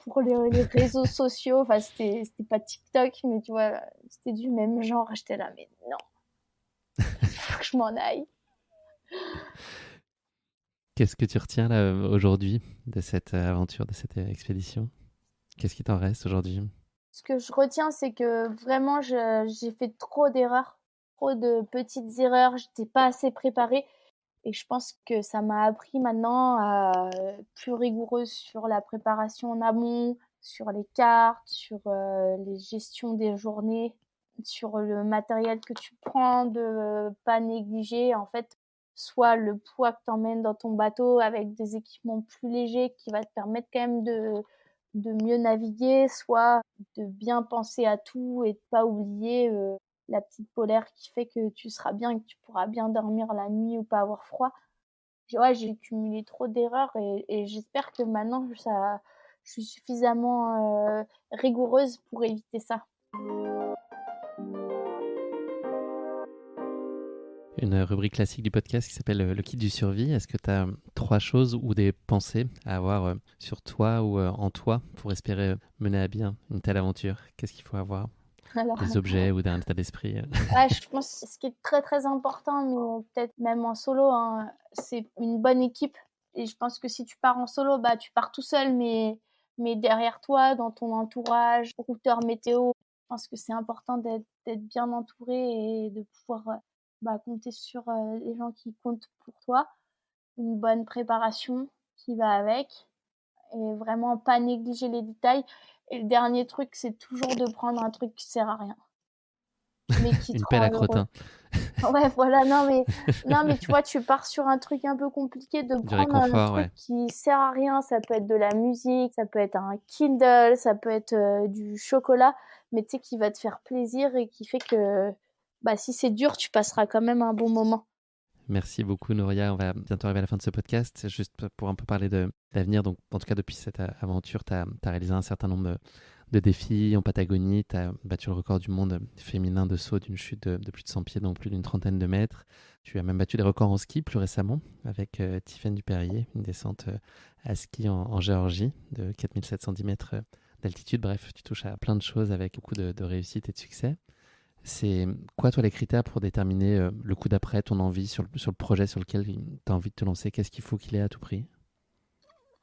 pour les réseaux sociaux. Enfin, c'était pas TikTok, mais tu vois, c'était du même genre. J'étais là, mais non, faut que je m'en aille. Qu'est-ce que tu retiens là aujourd'hui de cette aventure, de cette expédition? Qu'est-ce qui t'en reste aujourd'hui? Ce que je retiens, c'est que vraiment, j'ai fait trop d'erreurs, trop de petites erreurs. J'étais pas assez préparée. Et je pense que ça m'a appris maintenant à être plus rigoureuse sur la préparation en amont, sur les cartes, sur les gestions des journées, sur le matériel que tu prends, de pas négliger en fait soit le poids que tu emmènes dans ton bateau avec des équipements plus légers qui va te permettre quand même de mieux naviguer, soit de bien penser à tout et de pas oublier la petite polaire qui fait que tu seras bien et que tu pourras bien dormir la nuit ou pas avoir froid. J'ai cumulé trop d'erreurs, et j'espère que maintenant je suis suffisamment rigoureuse pour éviter ça. Une rubrique classique du podcast qui s'appelle le kit du survie. Est-ce que tu as 3 choses ou des pensées à avoir sur toi ou en toi pour espérer mener à bien une telle aventure? Qu'est-ce qu'il faut avoir? Alors, Des objets ou d'un état d'esprit? ouais, je pense que ce qui est très très important, mais peut-être même en solo, hein, c'est une bonne équipe. Et je pense que si tu pars en solo, bah tu pars tout seul, mais derrière toi, dans ton entourage, routeur météo, je pense que c'est important d'être bien entouré et de pouvoir compter sur les gens qui comptent pour toi. Une bonne préparation qui va avec, et vraiment pas négliger les détails. Et le dernier truc, c'est toujours de prendre un truc qui sert à rien, mais qui te Une pelle rend à heureux. crottin. Ouais, voilà, non mais tu vois, tu pars sur un truc un peu compliqué, de Du prendre un réconfort, truc ouais. qui sert à rien. Ça peut être de la musique, ça peut être un Kindle, ça peut être du chocolat, mais tu sais, qui va te faire plaisir et qui fait que si c'est dur, tu passeras quand même un bon moment. Merci beaucoup, Nouria. On va bientôt arriver à la fin de ce podcast. Juste pour un peu parler de l'avenir. Donc, en tout cas, depuis cette aventure, tu as réalisé un certain nombre de défis en Patagonie. Tu as battu le record du monde féminin de saut d'une chute de plus de 100 pieds, donc plus d'une trentaine de mètres. Tu as même battu des records en ski plus récemment avec Tiffaine Dupérier, une descente à ski en Géorgie de 4710 mètres d'altitude. Bref, tu touches à plein de choses avec beaucoup de réussite et de succès. C'est quoi, toi, les critères pour déterminer le coup d'après, ton envie sur le projet sur lequel tu as envie de te lancer? Qu'est-ce qu'il faut qu'il ait à tout prix?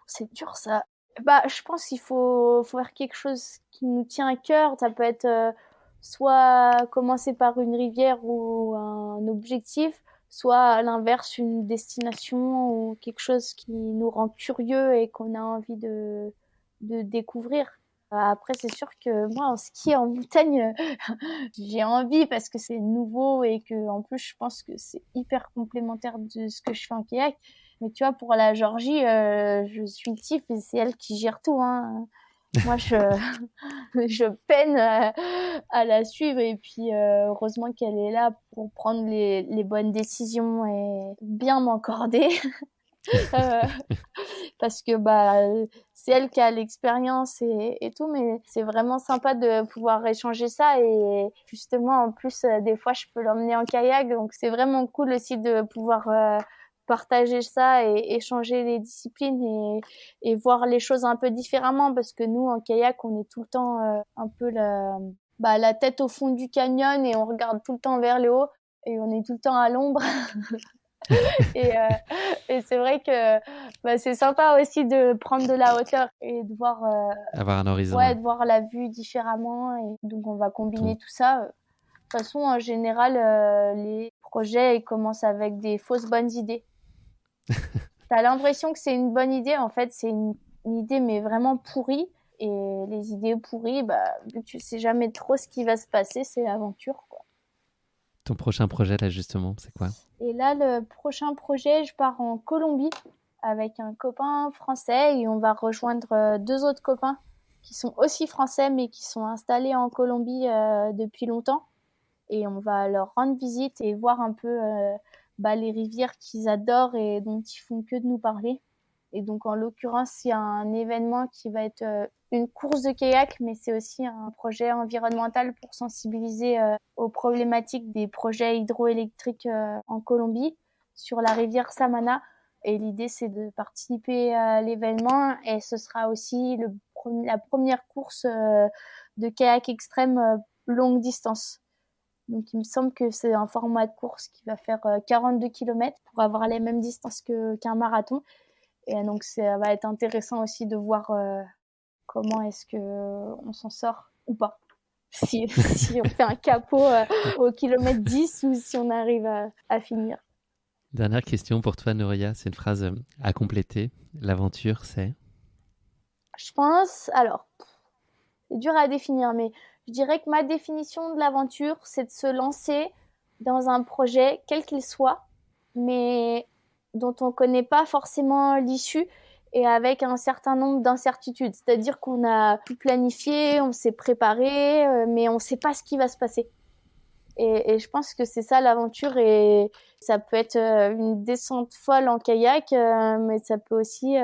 C'est dur ça. Bah, je pense qu'il faut faire quelque chose qui nous tient à cœur. Ça peut être soit commencer par une rivière ou un objectif, soit à l'inverse une destination ou quelque chose qui nous rend curieux et qu'on a envie de découvrir. Après, c'est sûr que moi, en ski, en montagne, j'ai envie parce que c'est nouveau et que en plus, je pense que c'est hyper complémentaire de ce que je fais en kayak. Mais tu vois, pour la Géorgie, je suis le type et c'est elle qui gère tout, hein. Moi, je peine à la suivre et puis heureusement qu'elle est là pour prendre les bonnes décisions et bien m'encorder. Parce que c'est elle qui a l'expérience et tout, mais c'est vraiment sympa de pouvoir échanger ça et justement en plus des fois je peux l'emmener en kayak, donc c'est vraiment cool aussi de pouvoir partager ça et échanger les disciplines et voir les choses un peu différemment, parce que nous en kayak on est tout le temps un peu la tête au fond du canyon et on regarde tout le temps vers le haut et on est tout le temps à l'ombre. et c'est vrai que c'est sympa aussi de prendre de la hauteur et de voir Avoir un horizon. de voir la vue différemment, et donc on va combiner tout ça. De toute façon, en général, les projets ils commencent avec des fausses bonnes idées. T'as l'impression que c'est une bonne idée, en fait c'est une idée mais vraiment pourrie, et les idées pourries, vu que tu sais jamais trop ce qui va se passer, c'est l'aventure, quoi. Ton prochain projet, là, justement, c'est quoi? Et là, le prochain projet, je pars en Colombie avec un copain français et on va rejoindre 2 autres copains qui sont aussi français mais qui sont installés en Colombie depuis longtemps. Et on va leur rendre visite et voir un peu les rivières qu'ils adorent et dont ils font que de nous parler. Et donc, en l'occurrence, il y a un événement qui va être une course de kayak, mais c'est aussi un projet environnemental pour sensibiliser aux problématiques des projets hydroélectriques en Colombie, sur la rivière Samana. Et l'idée, c'est de participer à l'événement, et ce sera aussi la première course de kayak extrême longue distance. Donc, il me semble que c'est un format de course qui va faire 42 km pour avoir les mêmes distances qu'un marathon. Et donc, ça va être intéressant aussi de voir comment est-ce qu'on s'en sort ou pas. Si on fait un capot au kilomètre 10 ou si on arrive à finir. Dernière question pour toi, Nouria. C'est une phrase à compléter. L'aventure, c'est? Je pense, alors, c'est dur à définir, mais je dirais que ma définition de l'aventure, c'est de se lancer dans un projet, quel qu'il soit, mais dont on ne connaît pas forcément l'issue et avec un certain nombre d'incertitudes. C'est-à-dire qu'on a tout planifié, on s'est préparé, mais on ne sait pas ce qui va se passer. Et je pense que c'est ça l'aventure, et ça peut être une descente folle en kayak, mais ça peut aussi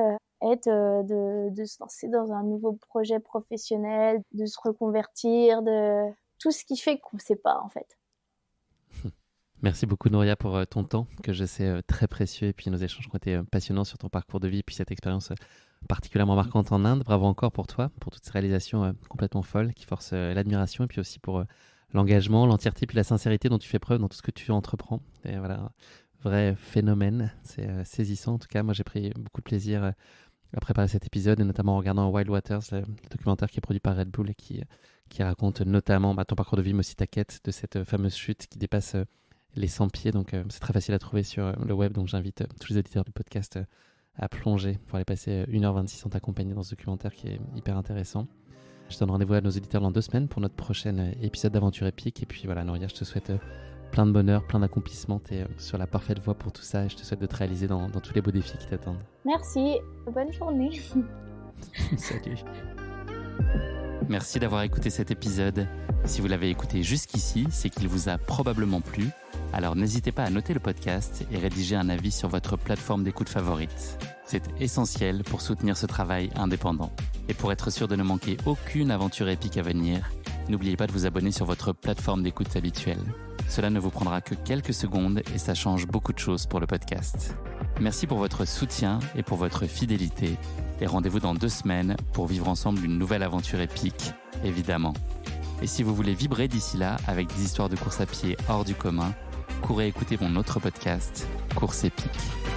être de se lancer dans un nouveau projet professionnel, de se reconvertir, de tout ce qui fait qu'on ne sait pas en fait. Merci beaucoup, Nouria, pour ton temps, que je sais très précieux, et puis nos échanges ont été passionnants sur ton parcours de vie, et puis cette expérience particulièrement marquante en Inde. Bravo encore pour toi, pour toutes ces réalisations complètement folles qui forcent l'admiration, et puis aussi pour l'engagement, l'entièreté, puis la sincérité dont tu fais preuve dans tout ce que tu entreprends. Et voilà, un vrai phénomène, c'est saisissant. En tout cas, moi j'ai pris beaucoup de plaisir à préparer cet épisode, et notamment en regardant Wild Waters, le documentaire qui est produit par Red Bull et qui raconte notamment ton parcours de vie, mais aussi ta quête de cette fameuse chute qui dépasse les 100 pieds. Donc c'est très facile à trouver sur le web, donc j'invite tous les auditeurs du podcast à plonger pour aller passer 1h26 en t'accompagner dans ce documentaire qui est hyper intéressant. Je donne rendez-vous à nos auditeurs dans 2 semaines pour notre prochain épisode d'Aventure Épique. Et puis voilà, Nouria, je te souhaite plein de bonheur, plein d'accomplissements. Tu es sur la parfaite voie pour tout ça, et je te souhaite de te réaliser dans tous les beaux défis qui t'attendent. Merci, bonne journée. Salut. Merci d'avoir écouté cet épisode. Si vous l'avez écouté jusqu'ici, c'est qu'il vous a probablement plu. Alors n'hésitez pas à noter le podcast et rédiger un avis sur votre plateforme d'écoute favorite. C'est essentiel pour soutenir ce travail indépendant. Et pour être sûr de ne manquer aucune aventure épique à venir, n'oubliez pas de vous abonner sur votre plateforme d'écoute habituelle. Cela ne vous prendra que quelques secondes et ça change beaucoup de choses pour le podcast. Merci pour votre soutien et pour votre fidélité. Et rendez-vous dans 2 semaines pour vivre ensemble une nouvelle aventure épique, évidemment. Et si vous voulez vibrer d'ici là avec des histoires de course à pied hors du commun, courez écouter mon autre podcast, Course épique.